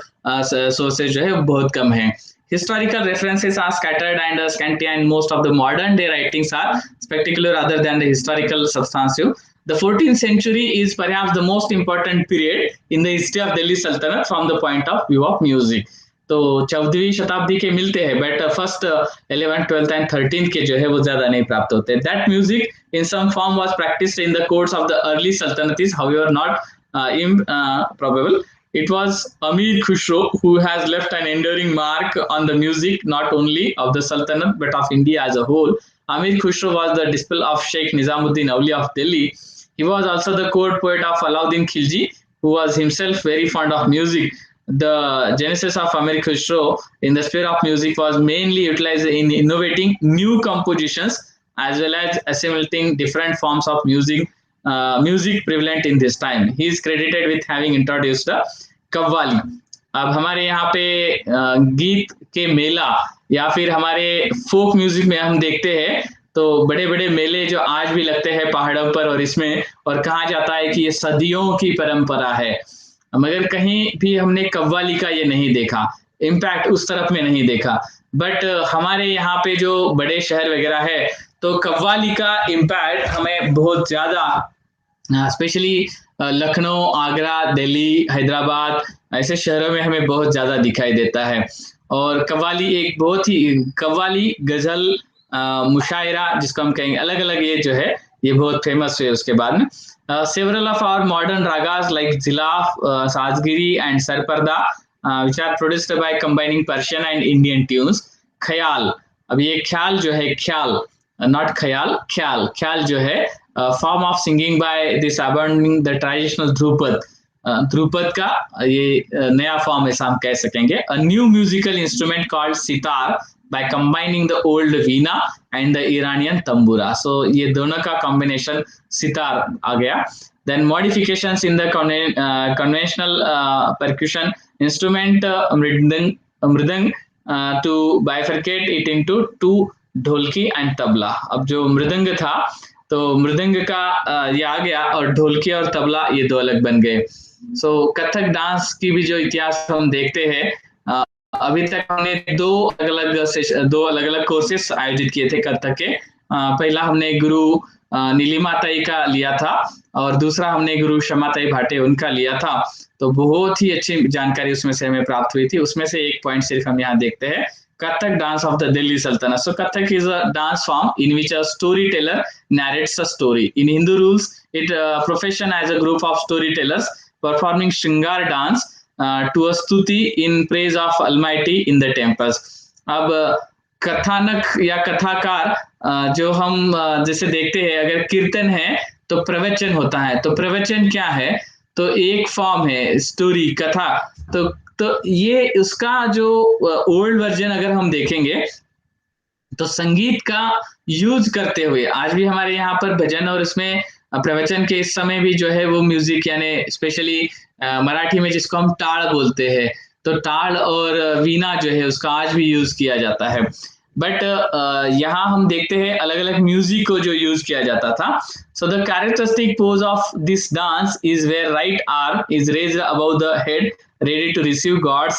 सोर्सेज जो है बहुत कम है. Historical references are scattered and scanty, and most of the modern day writings are spectacular rather than the historical substantive. The 14th century is perhaps the most important period in the history of Delhi Sultanate from the point of view of music. तो 14वीं शताब्दी के मिलते हैं, but first 11th 12th and 13th के जो है वो ज्यादा नहीं प्राप्त होते. That music in some form was practised in the courts of the early sultanates, however not improbable. It was Amir Khusro who has left an enduring mark on the music not only of the Sultanate but of India as a whole. Amir Khusro was the disciple of Sheikh Nizamuddin Awliya of Delhi. He was also the court poet of Alauddin Khilji, who was himself very fond of music. The genesis of Amir Khusro in the sphere of music was mainly utilized in innovating new compositions as well as assimilating different forms of music prevalent in this time. He is credited with having introduced the Qawwali. अब हमारे यहाँ पे गीत के मेला या फिर हमारे folk music में हम देखते हैं तो बड़े-बड़े मेले जो आज भी लगते हैं पहाड़ों पर और इसमें, और कहा जाता है कि ये सदियों की परंपरा है। मगर कहीं भी हमने कव्वाली का ये नहीं देखा, इम्पैक्ट उस तरफ में नहीं देखा। बट हमारे यहाँ पे जो बड़े शहर वगैरह है, तो कव्वाली का इम्पैक्ट हमें बहुत ज़्यादा स्पेशली लखनऊ, आगरा, दिल्ली, हैदराबाद ऐसे शहरों में हमें बहुत ज़्यादा दिखाई देता है। और कव्वाली एक बहुत ही कव्वाली, गज़ल, मुशायरा जिसको हम कहेंगे, अलग-अलग ये जो है, ये बहुत फेमस है उसके बाद में। Several of our modern ragas like Zilaf, Sazgiri and Sarparda, which are produced by combining Persian and Indian tunes. ख्याल, अब ये ख्याल जो है, ख्याल नॉट ख्याल, ख्याल ख्याल जो है form of singing by this abandoning the traditional dhrupad, dhrupad का ये नया फॉर्म ऐसा हम कह सकेंगे। A new musical instrument called sitar by combining the old veena and the Iranian tambura. सो ये दोनों का कॉम्बिनेशन सितार आ गया। Then modifications in the conventional percussion instrument, mridang to bifurcate it into two, dholki and tabla. अब जो मृदंग था तो मृदंग का ये आ गया और ढोलकी और तबला ये दो अलग बन गए। सो कथक डांस की भी जो इतिहास हम देखते हैं, अभी तक हमने दो अलग अलग कोर्सेस आयोजित किए थे कथक के। पहला हमने गुरु नीलिमा ताई का लिया था और दूसरा हमने गुरु शमा ताई भाटे उनका लिया था। तो बहुत ही अच्छी जानकारी उसमें से हमें प्राप्त हुई थी। उसमें से एक पॉइंट सिर्फ हम यहाँ देखते हैं, Kathak dance of the Delhi Sultanate. So Kathak is a dance form in which a storyteller narrates a story. In Hindu rules, it profession as a group of storytellers performing Shringar dance to a stuti in praise of Almighty in the temples. अब कथानक या कथाकार जो हम जैसे देखते हैं, अगर कीर्तन है तो प्रवचन होता है। तो प्रवचन क्या है? तो एक फॉर्म है स्टोरी, कथा। तो ये उसका जो ओल्ड वर्जन अगर हम देखेंगे तो संगीत का यूज करते हुए आज भी हमारे यहाँ पर भजन और इसमें प्रवचन के इस समय भी जो है वो म्यूजिक, यानी स्पेशली मराठी में जिसको हम टाड़ बोलते हैं, तो टाड़ और वीणा जो है उसका आज भी यूज किया जाता है। बट यहाँ हम देखते हैं अलग अलग म्यूजिक को जो यूज किया जाता था। So the characteristic pose of this dance is where right arm is raised above the head ready to receive God's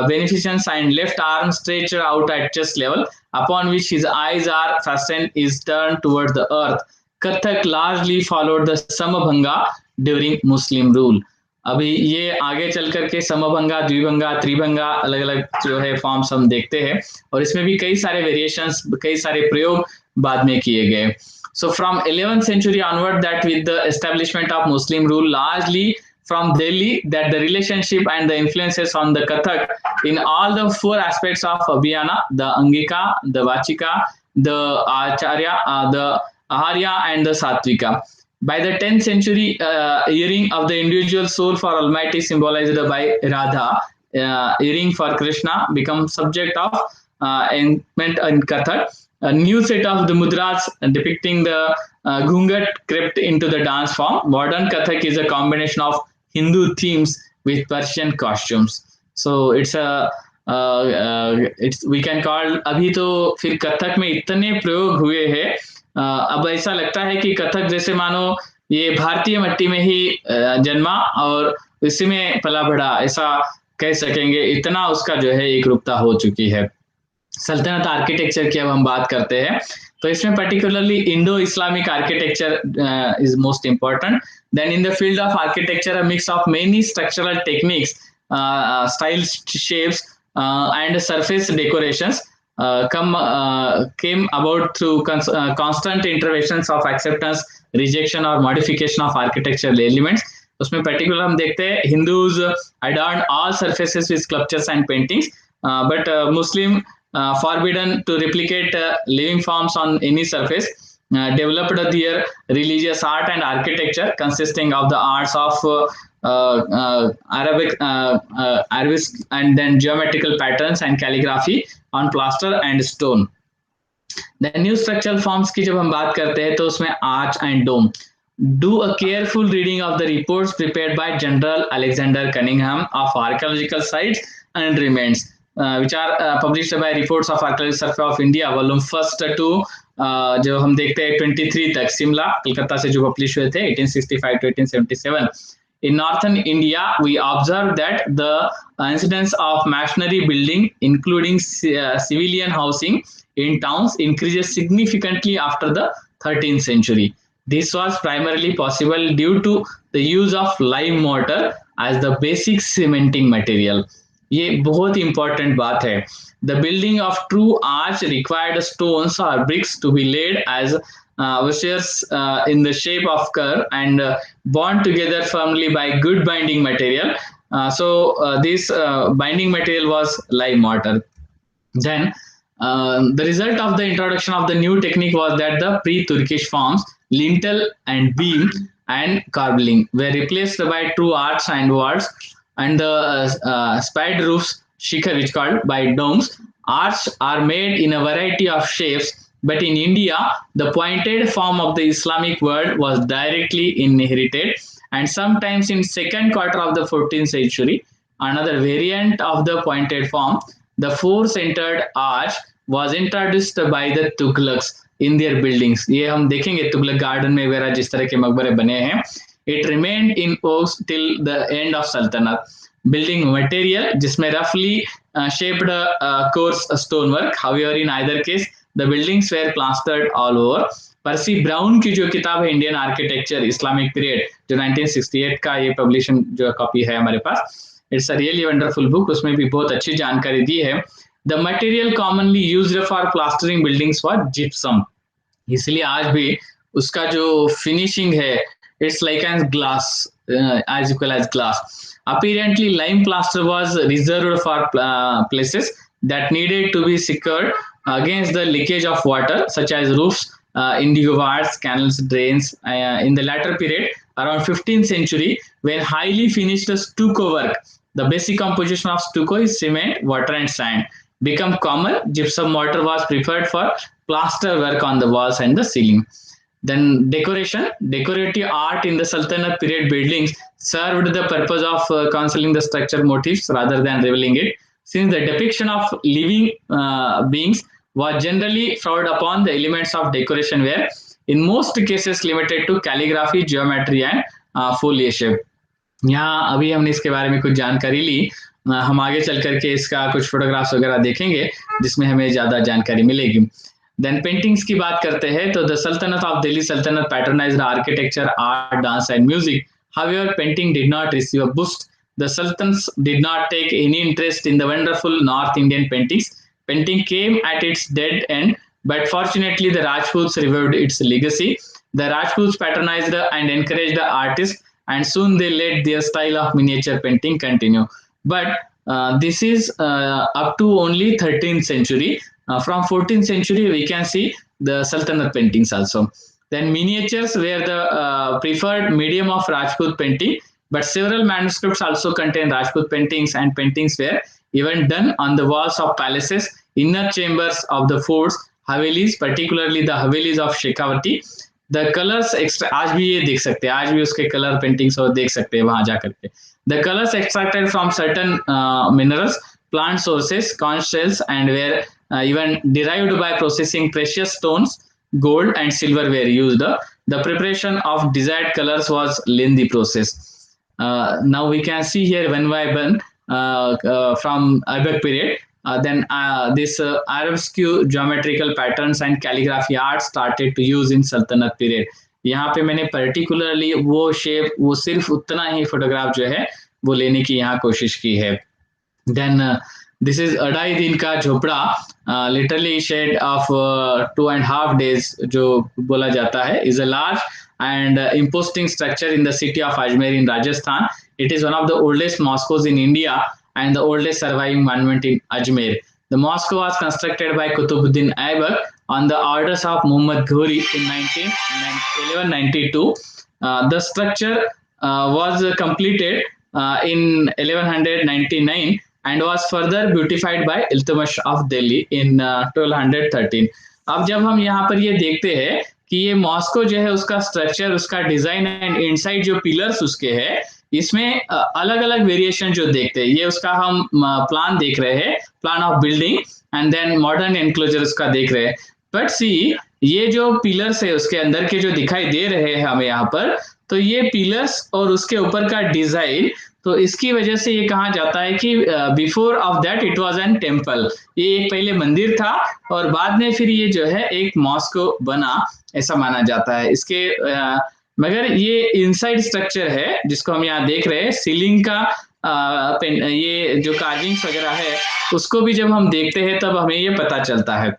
beneficence, and left arm stretched out at chest level, upon which his eyes are fastened, is turned towards the earth. Kathak largely followed the Samabhanga during Muslim rule. अभी ये आगे चल करके समभंगा, द्विभंगा, त्रिभंगा अलग अलग जो है forms हम देखते हैं और इसमें भी कई सारे वेरिएशंस, कई सारे प्रयोग बाद में किए गए। So from 11th century onward, that with the establishment of Muslim rule largely from Delhi, that the relationship and the influences on the Kathak in all the four aspects of Abhiyana, the Angika, the Vachika, the Acharya, the Aharya and the Satvika. By the 10th century, earring of the individual soul for Almighty symbolized by Radha, earring for Krishna become subject of enactment in Kathak. A new set of the mudras depicting the ghungat crept into the dance form. Modern Kathak is a combination of Hindu themes with Persian costumes. So it's we can call, अभी तो फिर कथक में इतने प्रयोग हुए हैं, अब ऐसा लगता है कि कथक जैसे मानो ये भारतीय मिट्टी में ही जन्मा और इसी में पला बढ़ा, ऐसा कह सकेंगे। इतना उसका जो है एक रूपता हो चुकी है। सल्तनत आर्किटेक्चर की अब हम बात करते हैं तो इसमें particularly Indo Islamic architecture is most important. Then in the field of architecture a mix of many structural techniques, styles, shapes and surface decorations came about through constant interventions of acceptance, rejection or modification of architectural elements. उसमें particular हम देखते हैं Hindus adorned all surfaces with sculptures and paintings, but Muslim forbidden to replicate living forms on any surface, developed their religious art and architecture consisting of the arts of Arabic and then geometrical patterns and calligraphy on plaster and stone. The new structural forms की जब हम बात करते हैं तो उसमें arch and dome, Do a careful reading of the reports prepared by General Alexander Cunningham of archaeological sites and remains, which are published by Reports of Archaeological Survey of India, volume first two जो हम देखते हैं 23 तक, शिमला कलकत्ता से जो publish हुए थे 1865 to 1877. In northern India, we observe that the incidence of masonry building, including civilian housing in towns, increases significantly after the 13th century. This was primarily possible due to the use of lime mortar as the basic cementing material. ये बहुत important बात है. The building of true arch required stones or bricks to be laid as osiers in the shape of curve and bound together firmly by good binding material. So this binding material was lime mortar. Then the result of the introduction of the new technique was that the pre-Turkish forms, lintel and beam and corbelling, were replaced by true arch and walls, and the spade roofs, shikhar, which called by domes. Arch are made in a variety of shapes, but in India, the pointed form of the Islamic world was directly inherited, and sometimes in second quarter of the 14th century, another variant of the pointed form, the four-centered arch, was introduced by the Tughlaqs in their buildings. ये हम देखेंगे Tughlaq garden में वगैरह जिस तरह के मकबरे बने हैं. It remained in use till the end of Sultanate. Building material जिसमें roughly shaped coarse stonework. However, in either case, the buildings were plastered all over. Pursed brown की जो किताब है इंडियन आर्किटेक्चर इस्लामिक पीरियड, जो 1968 का ये पब्लिशन जो copy है हमारे पास, it's a really wonderful book. उसमें भी बहुत अच्छी जानकारी दी है. The material commonly used for plastering buildings for gypsum. इसलिए आज भी उसका जो फिनिशिंग है it's like an glass, as equal as glass. Apparently, lime plaster was reserved for places that needed to be secured against the leakage of water, such as roofs, indigo wards, canals, drains. In the latter period, around 15th century, when highly finished stucco work, the basic composition of stucco is cement, water, and sand, become common. Gypsum mortar was preferred for plaster work on the walls and the ceiling. Then decorative art in the Sultanate period buildings served the purpose of concealing the structure motifs rather than revealing it. Since the depiction of living beings was generally frowned upon, the elements of decoration were in most cases limited to calligraphy, geometry and foliage. यहाँ अभी हमने इसके बारे में कुछ जानकारी ली. हम आगे चल करके इसका कुछ फोटोग्राफ्स वगैरह देखेंगे जिसमें हमें ज़्यादा जानकारी मिलेगी. देन पेंटिंग्स की बात करते हैं तो द सल्तनत of Delhi sultanate patronised architecture, art, dance and music. However, painting did not receive a boost. The sultans did not take any interest in the wonderful North Indian paintings. Painting came at its dead end, but fortunately the Rajputs revived its legacy. The Rajputs patronized and encouraged the artists, and soon they let their style of miniature painting continue. But this is up to only 13th century. From 14th century, we can see the Sultanate paintings also. Then miniatures were the preferred medium of Rajput painting, but several manuscripts also contain Rajput paintings, and paintings were even done on the walls of palaces, inner chambers of the forts, havelis, particularly the havelis of Shekhawati. The colors extra आज भी ये देख सकते हैं, आज भी उसके colour paintings और देख सकते हैं वहां जा करके. The colors extracted from certain minerals, plant sources, conch shells, and were even derived by processing precious stones. Gold and silver were used. The preparation of desired colors was lengthy process. Now we can see here one by one from Arabic period. Then this Arabesque geometrical patterns and calligraphy art started to use in Sultanate period. यहाँ पे मैंने particularly वो shape, वो सिर्फ उतना ही photograph जो है वो लेने की यहाँ कोशिश की है. Then this is अढ़ाई दिन का झोपड़ा, literally shade of 2.5 days जो बोला जाता है, is a large and imposing structure in the city of Ajmer in Rajasthan. It is one of the oldest mosques in India and the oldest surviving monument in Ajmer. The mosque was constructed by Qutbuddin Aibak on the orders of Muhammad Ghori in 1192. The structure was completed in 1199 and was further beautified by Iltutmish of Delhi in 1213. अब जब हम यहाँ पर ये देखते हैं कि ये मॉस्को जो है उसका स्ट्रक्चर, उसका डिजाइन एंड इनसाइड जो पिलर्स उसके है, इसमें अलग अलग वेरिएशन जो देखते हैं, ये उसका हम प्लान देख रहे हैं, plan of building and then modern enclosure उसका देख रहे हैं। बट सी, ये जो पिलर्स है उसके अंदर के जो दिखाई दे रहे हैं हमें यहाँ पर, तो ये पिलर्स और उसके ऊपर का डिजाइन, तो इसकी वजह से ये कहा जाता है कि before of that it was an temple, ये एक पहले मंदिर था और बाद में फिर ये जो है एक मॉस्को बना, ऐसा माना जाता है। इसके मगर ये इनसाइड स्ट्रक्चर है जिसको हम यहाँ देख रहे हैं, सीलिंग का ये जो कार्विंग्स वगैरह है उसको भी जब हम देखते हैं तब हमें ये पता चलता है।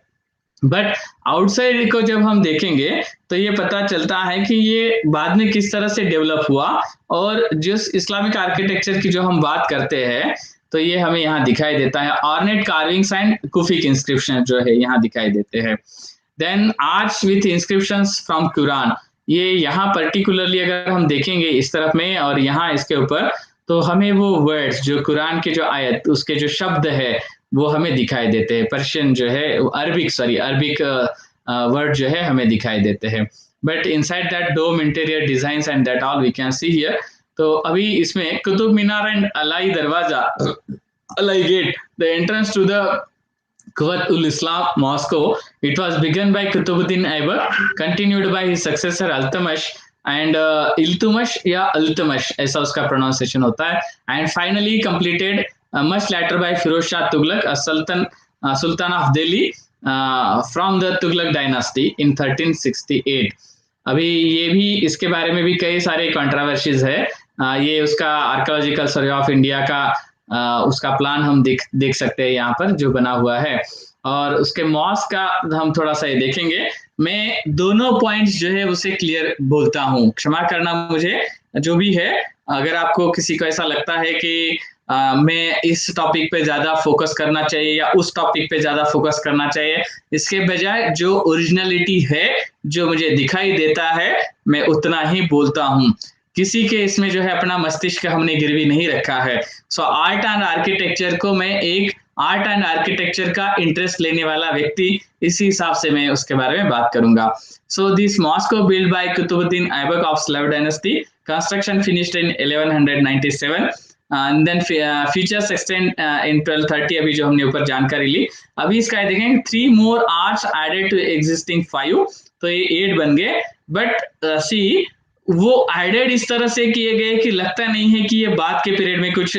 बट आउटसाइड को जब हम देखेंगे तो ये पता चलता है कि ये बाद में किस तरह से डेवलप हुआ, और जिस इस्लामिक आर्किटेक्चर की जो हम बात करते हैं तो ये हमें यहाँ दिखाई देता है। Ornate carvings and Kufic inscription जो है यहाँ दिखाई देते हैं। Then arch with inscriptions from Quran, ये यहाँ पर्टिकुलरली अगर हम देखेंगे इस तरफ में और यहाँ इसके ऊपर, तो हमें वो वर्ड्स जो कुरान के जो आयत उसके जो शब्द है वो हमें दिखाई देते हैं। पर्शियन जो है, अरबिक वर्ड जो है हमें दिखाई देते हैं। But inside that dome interior designs and that all we can see here. तो अभी इसमें Qutub Minar and Alai Darwaza, Alai gate, the entrance to the Quwwat-ul-Islam Moscow, it was begun by Qutbuddin Aibak, continued by his successor Iltutmish and Iltutmish या Iltutmish ऐसा उसका pronunciation होता है, and finally completed much later by Firoz Shah Tughlaq, a Sultan of Delhi from the Tughlaq dynasty in 1368। अभी ये भी, इसके बारे में भी कई सारे कंट्रोवर्सीज है। ये उसका आर्कियोलॉजिकल सर्वे ऑफ इंडिया का उसका प्लान हम देख सकते हैं यहाँ पर जो बना हुआ है। और उसके मॉस्क का हम थोड़ा सा ये देखेंगे। मैं दोनों पॉइंट्स जो है उसे क्लियर बोलता हूँ, क्षमा करना मुझे जो भी है। अगर आपको किसी को ऐसा लगता है कि मैं इस टॉपिक पे ज्यादा फोकस करना चाहिए या उस टॉपिक पे ज्यादा फोकस करना चाहिए, इसके बजाय जो ओरिजिनलिटी है जो मुझे दिखाई देता है मैं उतना ही बोलता हूँ। किसी के इसमें जो है अपना मस्तिष्क हमने गिरवी नहीं रखा है। सो आर्ट एंड आर्किटेक्चर को मैं एक आर्ट एंड आर्किटेक्चर का इंटरेस्ट लेने वाला व्यक्ति, इसी हिसाब से मैं उसके बारे में बात करूंगा। So this mosque build by Qutbuddin Aibak of slave dynasty, construction finished in 1197 and then features extend in 1230। अभी जो हमने ऊपर जानकारी ली, अभी इसका देखेंगे 3 मोर आर्च एडेड टू एग्जिस्टिंग 5, तो ये 8 बन गए। बट सी, वो एडेड इस तरह से किए गए कि लगता नहीं है कि ये बाद के पीरियड में कुछ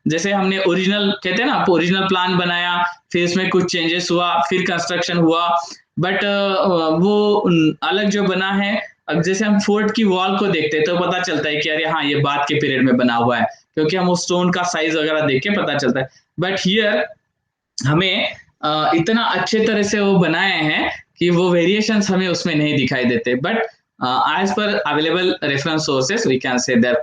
जैसे हमने ओरिजिनल कहते हैं ना, ओरिजिनल प्लान बनाया फिर इसमें कुछ चेंजेस हुआ फिर कंस्ट्रक्शन हुआ। बट वो अलग जो बना है, अब जैसे हम फोर्ट की वॉल को देखते हैं तो पता चलता है कि अरे हाँ ये बाद के पीरियड में बना हुआ है, क्योंकि हम उस स्टोन का साइज वगैरह देख के पता चलता है। बट हियर हमें इतना अच्छे तरह से वो बनाए हैं कि वो वेरिएशंस हमें उसमें नहीं दिखाई देते। But as per available reference sources, we can say that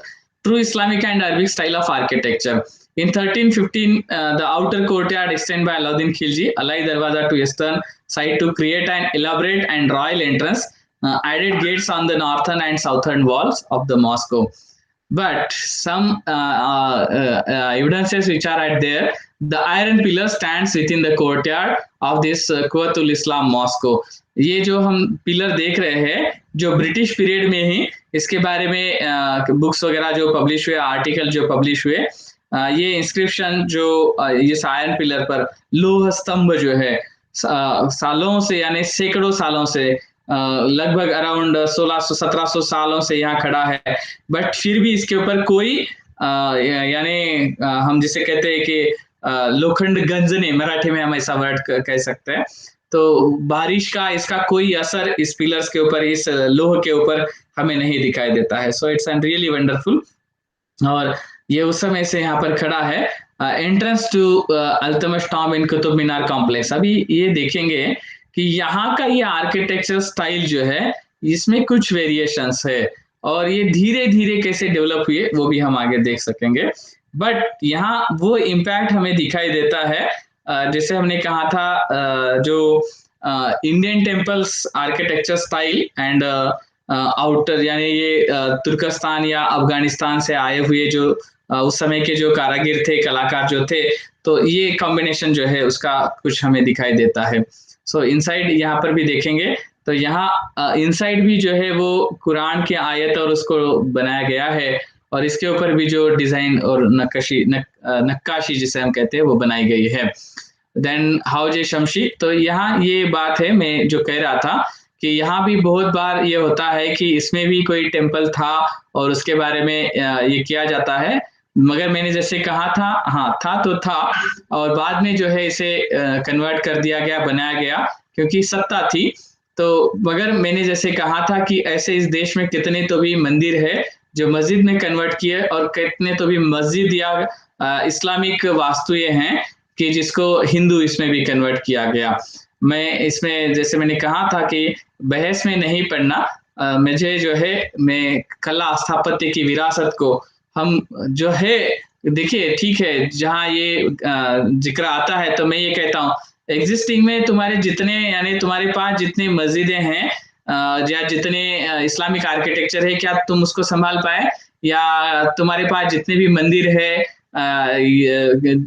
true Islamic and Arabic style of architecture. In 1315, the outer courtyard extended by Alauddin Khilji, Alai Darwaza to eastern side to create an elaborate and royal entrance, added gates on the northern and southern walls of the mosque. But some evidences which are at there, the iron pillar stands within the courtyard of this Quwwat-ul-Islam mosque. ये जो हम pillar देख रहे हैं जो British period में ही इसके बारे में बुक्स वगैरह जो पब्लिश हुए, आर्टिकल जो पब्लिश हुए, ये इंस्क्रिप्शन जो ये आयरन पिलर पर लोह स्तंभ जो है सालों से यानी सैकड़ों सालों से लगभग अराउंड 1600-1700 सालों से यहाँ खड़ा है। बट फिर भी इसके ऊपर कोई यानी हम जिसे कहते हैं कि लोखंड गंजने, मराठी में हम ऐसा वर्ड कह सकते हैं, तो बारिश का इसका कोई असर इस पिलर्स के ऊपर, इस लोह के ऊपर हमें नहीं दिखाई देता है। So it's an really wonderful. और ये उस समय से यहाँ पर खड़ा है। Entrance to Altamash tomb in Qutub Minar complex. अभी ये देखेंगे कि यहाँ का ये आर्किटेक्चर स्टाइल जो है इसमें कुछ वेरिएशंस है और ये धीरे धीरे कैसे डेवलप हुए वो भी हम आगे देख सकेंगे। बट यहाँ वो इम्पैक्ट हमें दिखाई देता है जैसे हमने कहा था जो Indian temples architecture style and outer, यानी ये तुर्कस्तान या अफगानिस्तान से आए हुए जो उस समय के जो कारागिर थे, कलाकार जो थे, तो ये कॉम्बिनेशन जो है उसका कुछ हमें दिखाई देता है। सो इनसाइड यहाँ पर भी देखेंगे तो यहाँ इनसाइड भी जो है वो कुरान की आयत और उसको बनाया गया है, और इसके ऊपर भी जो डिजाइन और नक्काशी जिसे हम कहते हैं वो बनाई गई है। देन हौज शमशी, तो यहाँ ये बात है मैं जो कह रहा था कि यहाँ भी बहुत बार ये होता है कि इसमें भी कोई टेम्पल था और उसके बारे में ये किया जाता है, मगर मैंने जैसे कहा था, हाँ था तो था, और बाद में जो है इसे कन्वर्ट कर दिया गया, बनाया गया, क्योंकि सत्ता थी। तो मगर मैंने जैसे कहा था कि ऐसे इस देश में कितने तो भी मंदिर है जो मस्जिद में कन्वर्ट किए, और कितने तो भी मस्जिद या इस्लामिक वास्तुएं हैं कि जिसको हिंदू इसमें भी कन्वर्ट किया गया। मैं इसमें जैसे मैंने कहा था कि बहस में नहीं पढ़ना, मुझे जो है मैं कला स्थापत्य की विरासत को हम जो है, देखिए ठीक है, जहाँ ये जिक्र आता है तो मैं ये कहता हूँ एग्जिस्टिंग में तुम्हारे जितने, यानी तुम्हारे पास जितने मस्जिदें हैं या जितने इस्लामिक आर्किटेक्चर है, क्या तुम उसको संभाल पाए? या तुम्हारे पास जितने भी मंदिर है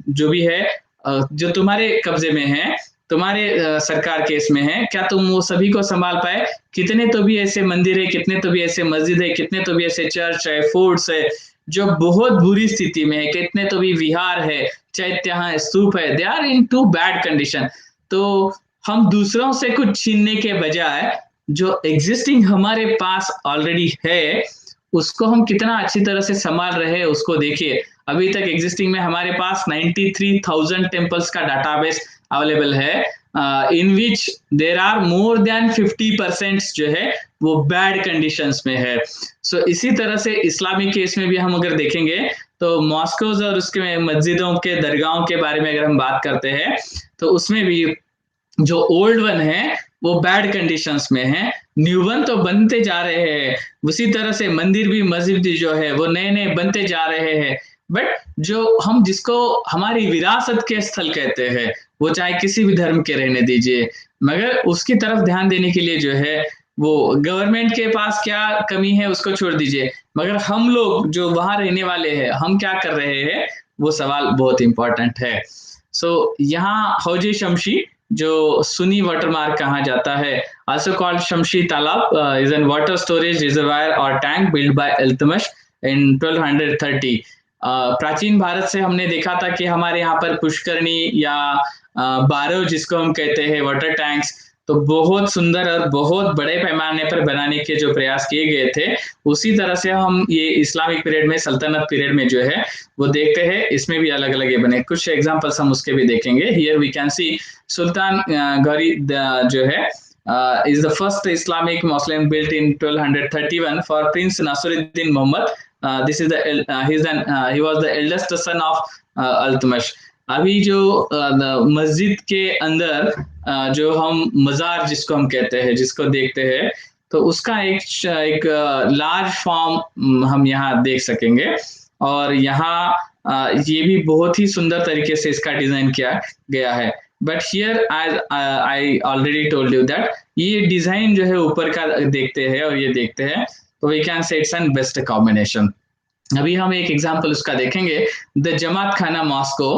जो भी है जो तुम्हारे कब्जे में है, तुम्हारे सरकार के इसमें है, क्या तुम वो सभी को संभाल पाए? कितने तो भी ऐसे मंदिर है, कितने तो भी ऐसे मस्जिद है, कितने तो भी ऐसे चर्च है, फोर्ट्स है जो बहुत बुरी स्थिति में है, कितने तो भी विहार है, चैत्य है, स्तूप है, they are in too bad condition. तो हम दूसरों से कुछ छीनने के बजाय जो एग्जिस्टिंग हमारे पास ऑलरेडी है उसको हम कितना अच्छी तरह से संभाल रहे हैं उसको देखिए। अभी तक एग्जिस्टिंग में हमारे पास 93,000 टेम्पल्स का डाटाबेस अवेलेबल है, in which there are more than 50% जो है वो बैड कंडीशंस में है। सो इसी तरह से इस्लामिक केस में भी हम अगर देखेंगे तो मॉस्कोज और उसके मस्जिदों के दरगाहों के बारे में अगर हम बात करते हैं तो उसमें भी जो ओल्ड वन है वो बैड कंडीशंस में है, न्यू वन तो बनते जा रहे हैं, उसी तरह से मंदिर भी मस्जिद जो है वो नए नए बनते जा रहे हैं। बट जो हम जिसको हमारी विरासत के स्थल कहते हैं, वो चाहे किसी भी धर्म के रहने दीजिए, मगर उसकी तरफ ध्यान देने के लिए जो है वो गवर्नमेंट के पास क्या कमी है उसको छोड़ दीजिए, मगर हम लोग जो वहां रहने वाले हैं हम क्या कर रहे हैं वो सवाल बहुत इंपॉर्टेंट है। सो यहाँ हौजे शमशी जो सुनी वाटरमार्क कहा जाता है, also called Shamshi Talab, is a water storage reservoir or tank built by Iltutmish in 1230। प्राचीन भारत से हमने देखा था कि हमारे यहाँ पर पुष्करणी या बारो जिसको हम कहते हैं वाटर टैंक्स, तो बहुत सुंदर और बहुत बड़े पैमाने पर बनाने के जो प्रयास किए गए थे, उसी तरह से हम ये इस्लामिक पीरियड में, सल्तनत पीरियड में जो है वो देखते हैं, इसमें भी अलग अलग ये बने। कुछ एग्जांपल्स हम उसके भी देखेंगे। हियर वी कैन सी सुल्तान गौरी जो है is the first Islamic Muslim built in 1231 for Prince Nasruddin Muhammad. This is he was the eldest son of Iltutmish। अभी जो मस्जिद के अंदर जो हम मजार जिसको हम कहते हैं, जिसको देखते हैं, तो उसका एक लार्ज फॉर्म हम यहाँ देख सकेंगे, और यहाँ ये भी बहुत ही सुंदर तरीके से इसका डिजाइन किया गया है। But here I already told you that ये डिजाइन जो है ऊपर का देखते हैं और ये देखते हैं, तो we can say it's an best combination. अभी हम एक एग्जांपल उसका देखेंगे, the Jamat Khana mosque,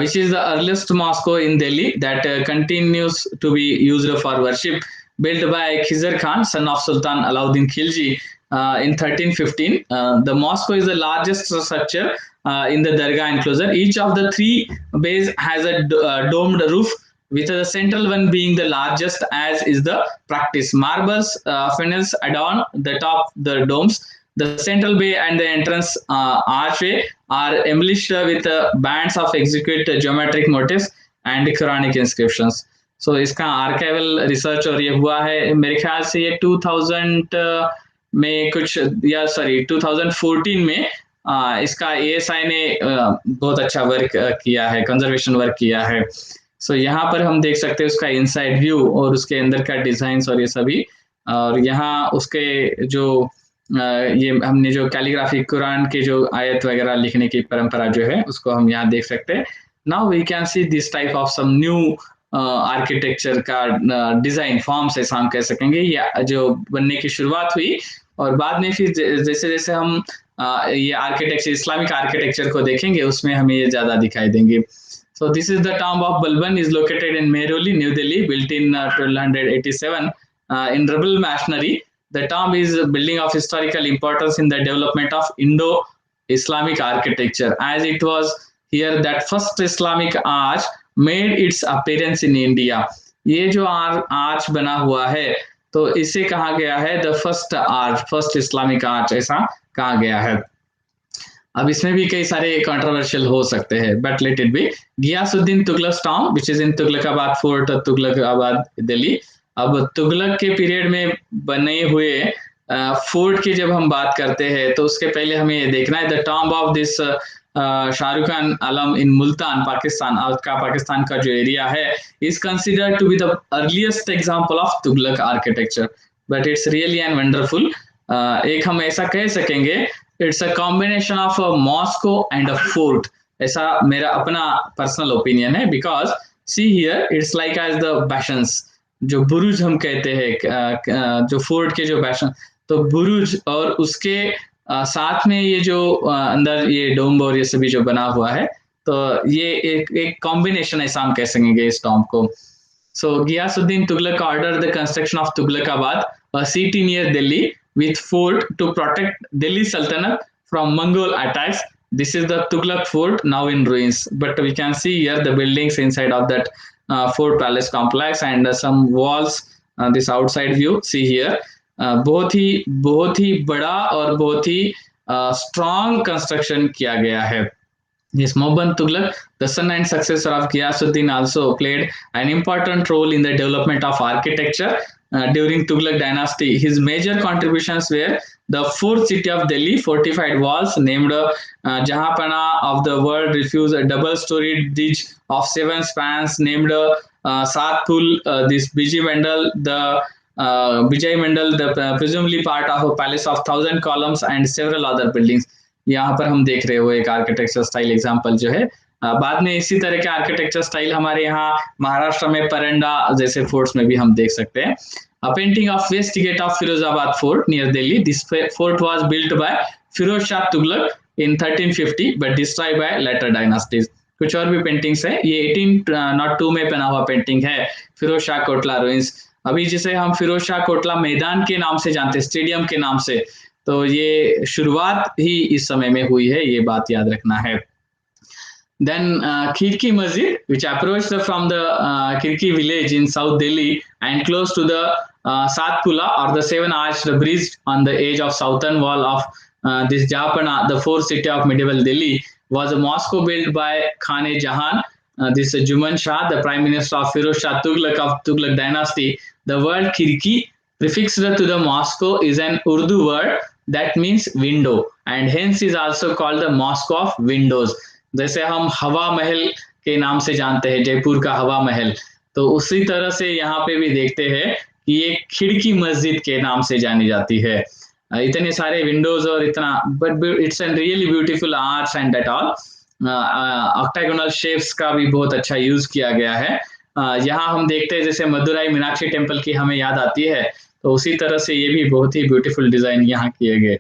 which is the earliest mosque in Delhi that continues to be used for worship, built by Khizr Khan, son of Sultan Alauddin Khilji, in 1315. The mosque is the largest structure in the Dargah enclosure. Each of the three bays has a domed roof, with the central one being the largest, as is the practice. Marbles, finials adorn the top the domes. The central bay and the entrance archway are embellished with bands of exquisite geometric motifs and Quranic inscriptions. So इसका archival research और ये हुआ है मेरे ख्याल से ये 2000 में कुछ, या सॉरी 2014 में इसका ASI ने बहुत अच्छा वर्क किया है, कंजर्वेशन वर्क किया है। सो यहाँ पर हम देख सकते हैं उसका इनसाइड व्यू और उसके अंदर का डिजाइन और ये सभी, और यहाँ उसके जो ये हमने जो कैलीग्राफी कुरान के जो आयत वगैरह लिखने की परंपरा जो है उसको हम यहाँ देख सकते हैं। Now we can see this type of some new architecture का डिजाइन फॉर्म्स ऐसा हम कह सकेंगे, या जो बनने की शुरुआत हुई, और बाद में फिर जैसे जैसे हम ये आर्किटेक्चर, इस्लामिक आर्किटेक्चर को देखेंगे उसमें हमें ये ज्यादा दिखाई देंगे। So this is the tomb of Balban, is located in Mehrauli, New Delhi, built in 1287 in rebel machinery. The tomb is a building of historical importance in the development of Indo-Islamic architecture, as it was here that first Islamic arch made its appearance in India. ये जो arch बना हुआ है तो इसे कहा गया है the first arch, first Islamic arch, ऐसा कहा गया है। अब इसमें भी कई सारे कंट्रोवर्शियल हो सकते हैं, but let it be. Ghiyasuddin Tughlaq tomb which is in Tughlaqabad fort, Tughlaqabad Delhi. अब तुगलक के पीरियड में बने हुए फोर्ट की जब हम बात करते हैं तो उसके पहले हमें ये देखना है the tomb of this Shahrukh Khan Alam in Multan Pakistan, आज का पाकिस्तान का जो एरिया है, is considered to be the earliest example of Tughlaq architecture, but it's really and wonderful. एक हम ऐसा कह सकेंगे it's a combination of a mosque and a fort, ऐसा मेरा अपना पर्सनल ओपिनियन है। Because see here it's like as the bastions, जो बुरुज हम कहते हैं, जो फोर्ट के जो बैशन, तो बुरुज और उसके साथ में ये जो अंदर ये डोम और ये सभी जो बना हुआ है, तो ये एक कॉम्बिनेशन ऐसा हम कह सकेंगे इस टॉम्ब को। So Ghiyasuddin Tughlaq ordered the construction of Tughlakabad, a city near Delhi, with fort to protect Delhi Sultanate from Mongol attacks. This is the Tughlaq fort, now in ruins. But we can see here the buildings inside of that fort palace complex and some walls. This outside view, see here, बहुत ही बड़ा और बहुत ही strong construction किया गया है। Yes, Muhammad Tughlaq, the son and successor of Ghiyasuddin, also played an important role in the development of architecture during Tughlaq dynasty. His major contributions were the fourth city of Delhi, fortified walls named Jahanpana of the world refuge, a double-storied bridge of 7 spans named Saat Pul, this Bijay Mandal, the presumably part of a palace of 1,000 columns and several other buildings. यहाँ पर हम देख रहे हो एक architecture style example जो है। बाद में इसी तरह के आर्किटेक्चर स्टाइल हमारे यहाँ महाराष्ट्र में परंडा जैसे फोर्ट्स में भी हम देख सकते हैं। A painting of West Gate of Firozabad Fort near Delhi. This fort was built by Firoz Shah Tughlaq in 1350 but destroyed by later dynasties. कुछ और भी पेंटिंग्स है, ये 1802 में बना हुआ पेंटिंग है फिरोज शाह कोटला रूइंस। अभी जिसे हम फिरोज शाह कोटला मैदान के नाम से जानते हैं, स्टेडियम के नाम से, तो ये शुरुआत ही इस समय में हुई है, ये बात याद रखना है। Then Khirki Masjid, which approached from the Khirki village in South Delhi and close to the Satpula or the 7-arched bridge on the edge of southern wall of this Jahanpana, the fourth city of medieval Delhi, was a mosque built by Khan-e-Jahan, this Juman Shah, the prime minister of Firoz Shah Tughlaq of Tughlaq dynasty. The word Khirki prefixed to the mosque is an Urdu word that means window and hence is also called the mosque of windows. जैसे हम हवा महल के नाम से जानते हैं जयपुर का हवा महल, तो उसी तरह से यहाँ पे भी देखते हैं कि ये खिड़की मस्जिद के नाम से जानी जाती है। इतने सारे विंडोज और इतना, but it's an really beautiful arts and that all. Octagonal shapes का भी बहुत अच्छा यूज किया गया है। यहाँ हम देखते हैं जैसे मदुराई मीनाक्षी टेम्पल की हमें याद आती है, तो उसी तरह से ये भी बहुत ही ब्यूटीफुल डिजाइन यहाँ किए गए।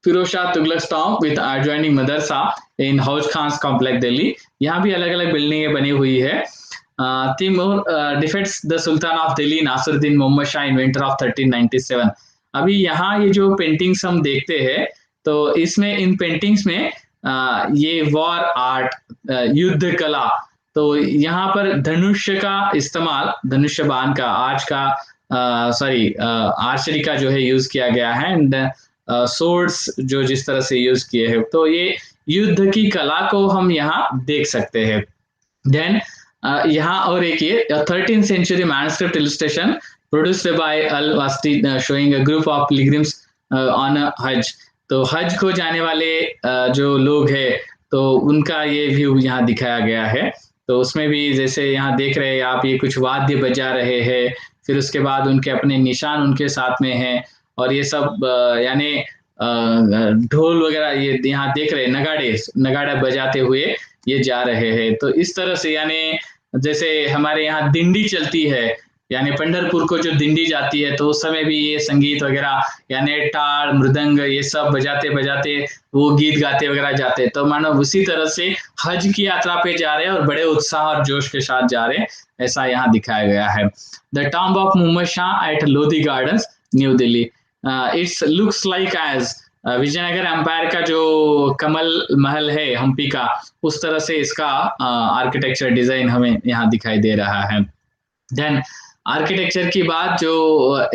Firoz Shah Tughlaq tomb with adjoining मदरसा इन हौज खान्स कॉम्प्लेक्स दिल्ली, यहाँ भी अलग अलग बिल्डिंगें बनी हुई है। Timur defeats the sultan of Delhi Nasiruddin Mohammad Shah in winter of 1397। अभी यहाँ ये जो पेंटिंग्स हम देखते हैं, तो इसमें इन पेंटिंग्स में ये वॉर आर्ट, युद्ध कला, तो यहाँ पर धनुष्य का इस्तेमाल, धनुष्य बाण का, आर्चरी का जो है यूज किया गया है, एंड सोर्ड्स जो जिस तरह से यूज किए हैं, तो ये युद्ध की कला को हम यहाँ देख सकते हैं। देन यहाँ और एक ये 13th century manuscript illustration produced by Al-Wasti showing a group of pilgrims on a Hajj। तो हज को जाने वाले जो लोग हैं, तो उनका ये व्यू यहाँ दिखाया गया है। तो उसमें भी जैसे यहाँ देख रहे हैं आप, ये कुछ वाद्य बजा रहे हैं, फिर उसके बाद उनके अपने निशान उनके साथ में हैं, और ये सब यानी ढोल वगैरह ये यहाँ देख रहे हैं, नगाड़ा बजाते हुए ये जा रहे हैं। तो इस तरह से यानी जैसे हमारे यहाँ दिंडी चलती है, यानी पंढरपुर को जो दिंडी जाती है तो उस समय भी ये संगीत वगैरह यानी टाल मृदंग ये सब बजाते बजाते वो गीत गाते वगैरह जाते, तो मानो उसी तरह से हज की यात्रा पे जा रहे हैं और बड़े उत्साह और जोश के साथ जा रहे हैं, ऐसा यहाँ दिखाया गया है। The tomb of Mohammed Shah at Lodhi gardens, new Delhi. It's looks like as Vijayanagar empire का जो कमल महल है हम्पी का, उस तरह से इसका आर्किटेक्चर डिजाइन हमें यहाँ दिखाई दे रहा है। देन आर्किटेक्चर की बात, जो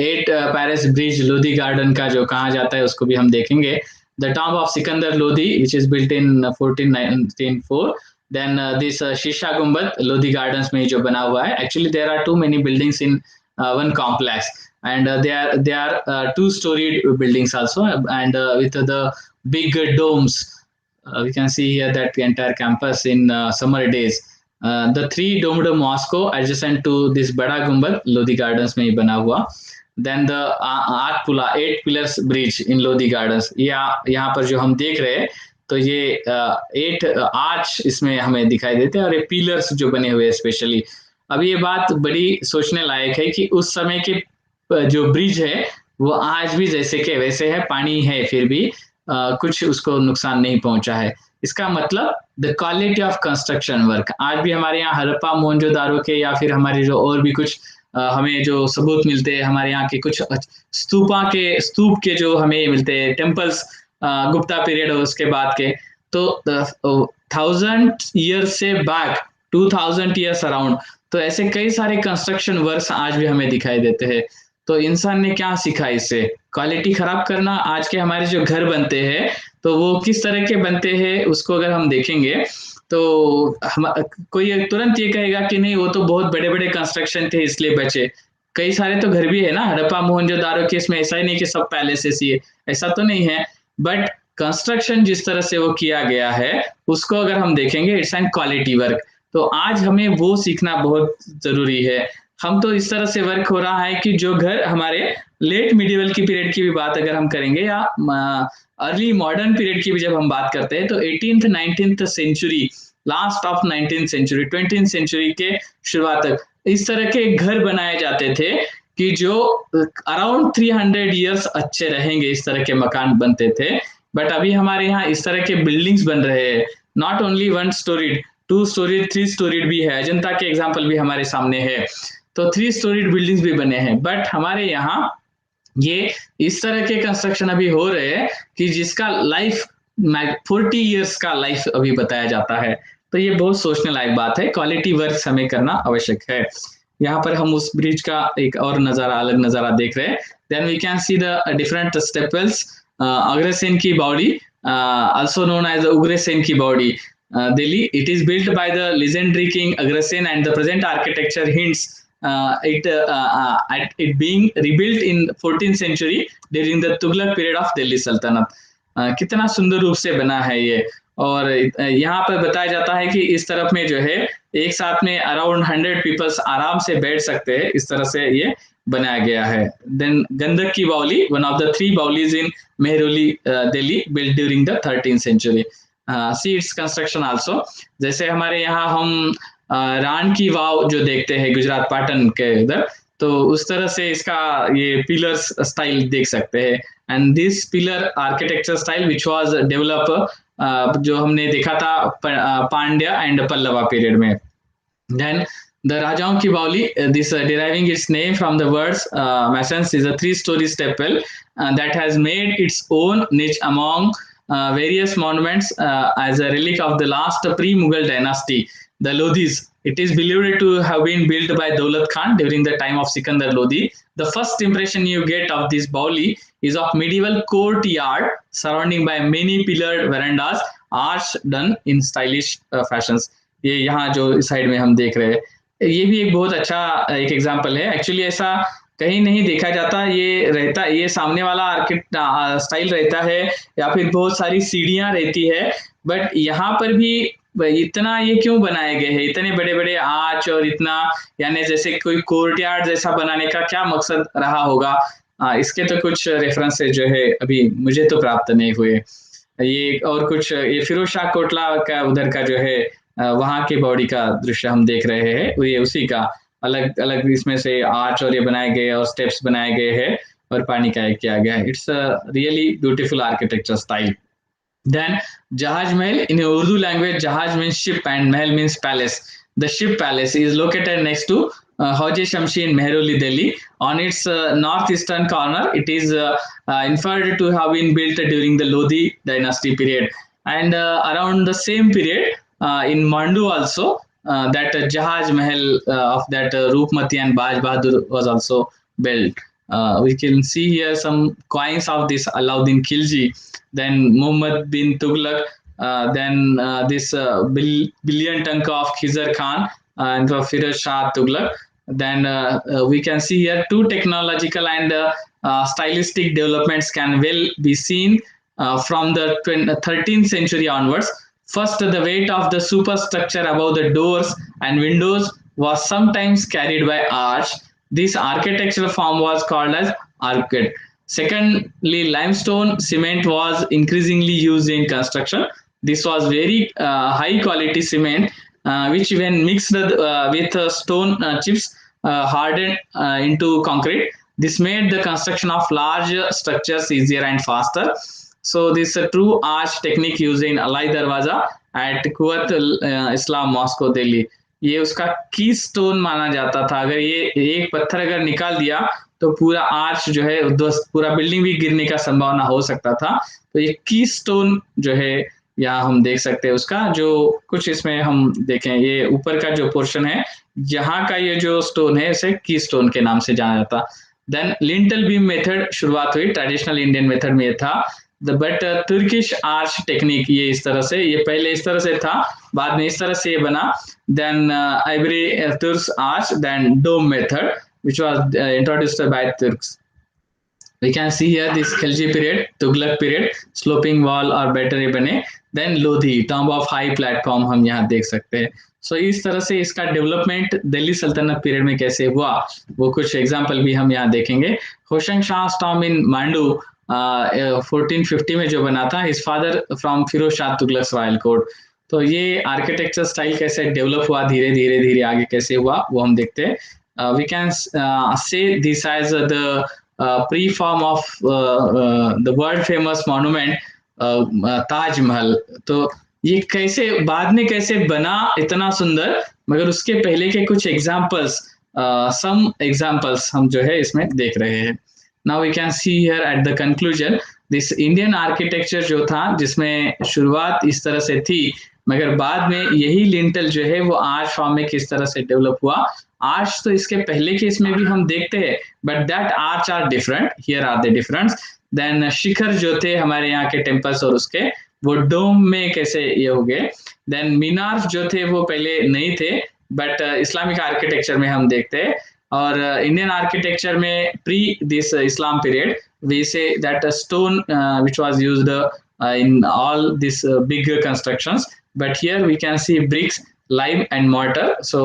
8 पेरिस ब्रिज लोधी गार्डन का जो कहा जाता है उसको भी हम देखेंगे। The tomb of Sikandar Lodhi which is built in 1494। Then this Sheesh Gumbad Lodhi gardens में जो बना हुआ है, actually there are too many buildings in one complex and they are two-storied buildings also, and with the big domes. We can see here that the entire campus in summer days. The three domed mosque adjacent to this Bada Gumbad Lodi Gardens में ही बना हुआ। Then the Aatpula 8 pillars bridge in Lodi Gardens, यहाँ पर जो हम देख रहे हैं तो ये 8 आर्च इसमें हमें दिखाई देते हैं और ये पिलर्स जो बने हुए स्पेशली। अब ये बात बड़ी सोचने लायक है कि उस समय के जो ब्रिज है वो आज भी जैसे के वैसे है, पानी है फिर भी कुछ उसको नुकसान नहीं पहुंचा है। इसका मतलब the quality of construction work आज भी हमारे यहाँ हड़प्पा मोहनजोदारो के या फिर हमारे जो और भी कुछ हमें जो सबूत मिलते हैं, हमारे यहाँ के कुछ स्तूप के जो हमें मिलते हैं, टेम्पल्स गुप्ता पीरियड और उसके बाद के, तो 1000 ईयर्स से बैक 2000 ईयर्स अराउंड, तो ऐसे कई सारे कंस्ट्रक्शन वर्क्स आज भी हमें दिखाई देते हैं। तो इंसान ने क्या सीखा इससे? क्वालिटी खराब करना। आज के हमारे जो घर बनते हैं तो वो किस तरह के बनते हैं उसको अगर हम देखेंगे तो हम कोई तुरंत ये कहेगा कि नहीं वो तो बहुत बड़े बड़े कंस्ट्रक्शन थे इसलिए बचे। कई सारे तो घर भी है ना हड़प्पा मोहनजोदारो के, इसमें ऐसा ही नहीं कि सब पैलेसेस ही है, ऐसा तो नहीं है, बट कंस्ट्रक्शन जिस तरह से वो किया गया है उसको अगर हम देखेंगे इट्स एन क्वालिटी वर्क। तो आज हमें वो सीखना बहुत जरूरी है। हम तो इस तरह से वर्क हो रहा है कि जो घर हमारे लेट मिडिवल की पीरियड की भी बात अगर हम करेंगे या अर्ली मॉडर्न पीरियड की भी जब हम बात करते हैं तो 18th 19th century, last of 19th century 20th century के शुरुआत तक इस तरह के घर बनाए जाते थे कि जो अराउंड 300 ईयर्स अच्छे रहेंगे, इस तरह के मकान बनते थे। बट अभी हमारे यहाँ इस तरह के बिल्डिंग्स बन रहे हैं, not only 1 storeyed 2 storeyed 3 storeyed भी है, अजंता के एग्जाम्पल भी हमारे सामने है, तो 3 स्टोरीड बिल्डिंग्स भी बने हैं। बट हमारे यहाँ ये इस तरह के कंस्ट्रक्शन अभी हो रहे हैं कि जिसका लाइफ 40 इयर्स का लाइफ अभी बताया जाता है। तो ये बहुत सोचने लायक बात है, क्वालिटी वर्क हमें करना आवश्यक है। यहाँ पर हम उस ब्रिज का एक और नजारा, अलग नजारा देख रहे हैं। Then we can see the different stepwells, Agrasen की Baoli, also known as the Ugrasen ki Baudi, Delhi. It is built by the legendary king Agrasen, and the present architecture hints at it being rebuilt in 14th century during the Tughlaq period of Delhi Sultanate. कितना सुंदर रूप से बना है ये। और यहाँ पर बताया जाता है कि इस तरफ में जो है एक साथ में अराउंड 100 पीपल्स आराम से बैठ सकते हैं, इस तरह से ये बनाया गया है। देन गंधक की बावली, वन ऑफ द 3 बावलीज in Mehrauli Delhi, built during the 13th century. See its construction also. जैसे हमारे यहाँ हम रान की वाव जो देखते हैं गुजरात पाटन के उधर, तो उस तरह से इसका ये पिलर्स स्टाइल देख सकते हैं। And this pillar architecture style which was develop, जो हमने देखा था पांड्या एंड पल्लवा पीरियड में। देन the Rajaon ki Bauli, this deriving its name from the words masons, is a 3-story temple that has made its own niche among various monuments as a relic of the last pre-Mughal dynasty, the Lodhis. It is believed to have been built by Daulat Khan during the time of Sikandar Lodhi. The first impression you get of this Bauli is of medieval courtyard surrounding by many pillared verandas, arch done in stylish fashions. ये यहाँ जो इस side में हम देख रहे हैं, ये भी एक बहुत अच्छा एक एग्जाम्पल है। एक्चुअली ऐसा कहीं नहीं देखा जाता, ये रहता, ये सामने वाला आर्किट स्टाइल रहता है या फिर बहुत सारी सीढ़ियां रहती है, बट यहाँ पर भी इतना ये क्यों बनाए गए हैं, इतने बड़े बड़े आर्च और इतना, यानी जैसे कोई कोर्टयार्ड जैसा बनाने का क्या मकसद रहा होगा, इसके तो कुछ रेफरेंसेस जो है अभी मुझे तो प्राप्त नहीं हुए। ये और कुछ ये फिरोज शाह कोटला का उधर का जो है वहां के बॉडी का दृश्य हम देख रहे हैं, ये उसी का अलग अलग इसमें से आर्च और ये बनाए गए और स्टेप्स बनाए गए हैं और पानी का किया गया है. It's a really beautiful architecture style. Then Jahaj Mahal in Urdu language, Jahaj means ship and Mahal means palace. The ship palace is located next to Hauje Shamshi in Mehroli, Delhi. On its northeastern corner, it is inferred to have been built during the Lodi dynasty period. And around the same period, in Mandu also, that Jahaj Mahal of that Roopmati and Baj Bahadur was also built. We can see here some coins of this Alauddin Khilji, then Muhammad bin Tughlaq, then this billion tanka of Khizar Khan and Firoz Shah Tughlaq. Then we can see here two technological and stylistic developments can well be seen from the 13th century onwards. First, the weight of the superstructure above the doors and windows was sometimes carried by arch. This architectural form was called as arcade. Secondly, limestone cement was increasingly used in construction. This was very high quality cement, which when mixed with stone chips hardened into concrete. This made the construction of large structures easier and faster. So this true arch technique used in Alai Darwaza at Kuwait Islam Moscow, Delhi. ये उसका की stone माना जाता था. अगर ये एक पत्थर अगर निकाल दिया तो पूरा आर्च जो है पूरा बिल्डिंग भी गिरने का संभावना हो सकता था. तो ये की स्टोन जो है यहाँ हम देख सकते हैं उसका जो कुछ इसमें हम देखें, ये ऊपर का जो पोर्शन है यहाँ का ये जो स्टोन है इसे की स्टोन के नाम से जाना जाता. देन लिंटल बीम मेथड शुरुआत हुई, ट्रेडिशनल इंडियन मेथड में था. बट तुर्किश आर्च टेक्निक ये इस तरह से, ये पहले इस तरह से था, बाद में इस तरह से ये बना. Then ivory Turk arch, then dome method which was introduced by Turks. We can see here this Khilji period, Tughlaq period, sloping wall और better बने. Then Lodi, tomb of high platform हम यहाँ देख सकते हैं. So इस तरह से इसका डेवलपमेंट दिल्ली सल्तनत पीरियड में कैसे हुआ वो कुछ एग्जाम्पल भी हम यहाँ देखेंगे. होशंग शाह टॉम इन मांडू 1450 में जो बना था, his father from Firoz Shah Tughlaq royal court. तो ये आर्किटेक्चर स्टाइल कैसे डेवलप हुआ, धीरे धीरे धीरे आगे कैसे हुआ वो हम देखते हैं. We can say this as the pre-form of the world famous monument Taj Mahal. तो ये कैसे बाद में कैसे बना इतना सुंदर, मगर उसके पहले के कुछ एग्जाम्पल्स, सम एग्जाम्पल्स हम जो है इसमें देख रहे हैं. Now we can see here at the conclusion this Indian architecture जो था जिसमें शुरुआत इस तरह से थी, मगर बाद में यही लिंटल जो है वो आर्च फॉर्म में किस तरह से डेवलप हुआ. आर्च तो इसके पहले के इसमें भी हम देखते हैं, but that arch are different, here are the difference. Then शिखर जो थे हमारे यहाँ के टेम्पल्स और उसके वो डोम में कैसे ये हो गए. देन मीनार जो थे वो पहले नहीं थे, बट इस्लामिक आर्किटेक्चर में हम देखते हैं. और इंडियन आर्किटेक्चर में pre this Islam period we see that stone which was used in all these big constructions, but here we can see bricks, lime and mortar. So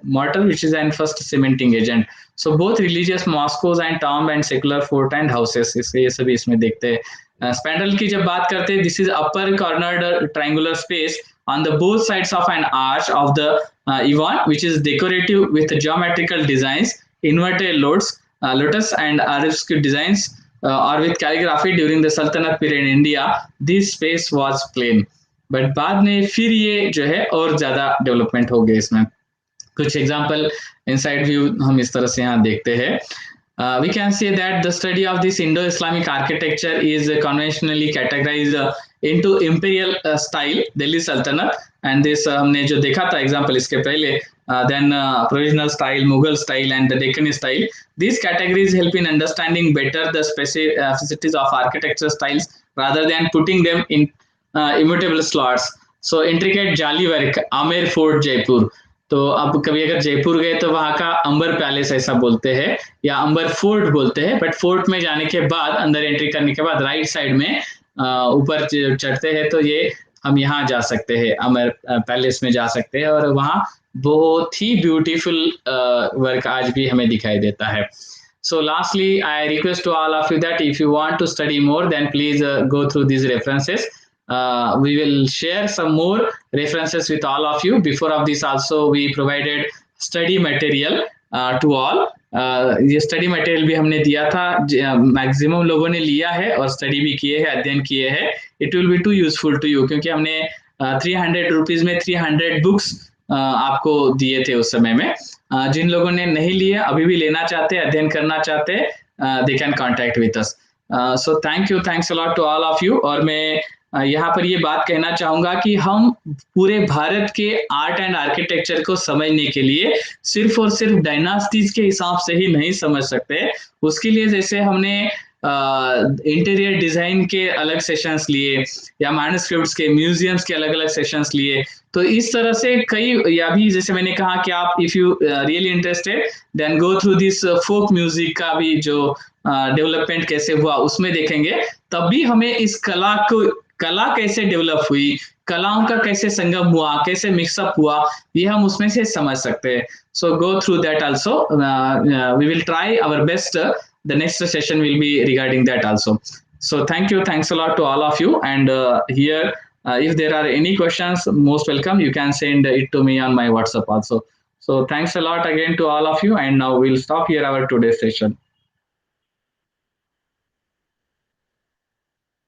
mortar which is an first cementing agent. So both religious mosques and tomb and secular fort and houses ये सभी इसमें देखते हैं. Spindle की जब बात करते हैं, this is upper cornered triangular space on the both sides of an arch of the Ivan, which is decorative with geometrical designs, inverted lotus and arabesque designs or with calligraphy. During the Sultanate period in India, this space was plain. But बाद में फिर ये जो है और ज्यादा development हो गया. इसमें कुछ एग्जांपल इनसाइड व्यू हम इस तरह से यहाँ देखते हैं. We can say that the study of this Indo-Islamic architecture is conventionally categorized into imperial style, Delhi Sultanate, and this हमने जो देखा था एग्जांपल इसके पहले, then provisional style, Mughal style and the Deccani style. These categories help in understanding better the specificities of architecture styles rather than putting them in immutable slots. So intricate जाली work, Amer fort Jaipur. तो अब कभी अगर जयपुर गए तो वहां का अंबर palace ऐसा बोलते हैं या अंबर फोर्ट बोलते हैं, बट फोर्ट में जाने के बाद अंदर एंट्री करने के बाद राइट साइड में ऊपर चढ़ते हैं तो ये हम यहाँ जा सकते हैं, अमर पैलेस में जा सकते हैं और वहाँ बहुत ही ब्यूटीफुल वर्क आज भी हमें दिखाई देता है. So lastly, I request to all of you that if you want to study more, then please go through these references. We will share some more references with all of you. Before of this also we provided study material to all. ये study material भी हमने दिया था, maximum लोगों ने लिया है और स्टडी भी किए हैं, अध्ययन किए हैं। It will be too useful to you, क्योंकि हमने 300 रुपीज में 300 बुक्स आपको दिए थे उस समय में। जिन लोगों ने नहीं लिए, अभी भी लेना चाहते, अध्ययन करना चाहते, they can contact with us. So thank you, thanks a lot to all of you. और मैं यहाँ पर ये बात कहना चाहूंगा कि हम पूरे भारत के आर्ट एंड आर्किटेक्चर को समझने के लिए सिर्फ और सिर्फ डायनास्टीज के हिसाब से ही नहीं समझ सकते। उसके लिए जैसे हमने इंटीरियर डिजाइन के अलग सेशंस लिए, या मैन्युस्क्रिप्ट्स के, म्यूजियम्स के अलग अलग सेशंस लिए, तो इस तरह से कई, या भी जैसे मैंने कहा कि आप if you really interested then go through this folk music का भी जो डेवलपमेंट कैसे हुआ उसमें देखेंगे। तब भी हमें इस कला कैसे डेवलप हुई, कलाओं का कैसे संगम हुआ, कैसे मिक्सअप हुआ, ये हम उसमें से समझ सकते हैं। So go through that also, we will try our best. The next session will be regarding that also. So thank you, thanks a lot to all of you. And here, if there are any questions, most welcome. You can send it to me on my WhatsApp also. So thanks a lot again to all of you. And now we'll stop here our today's session.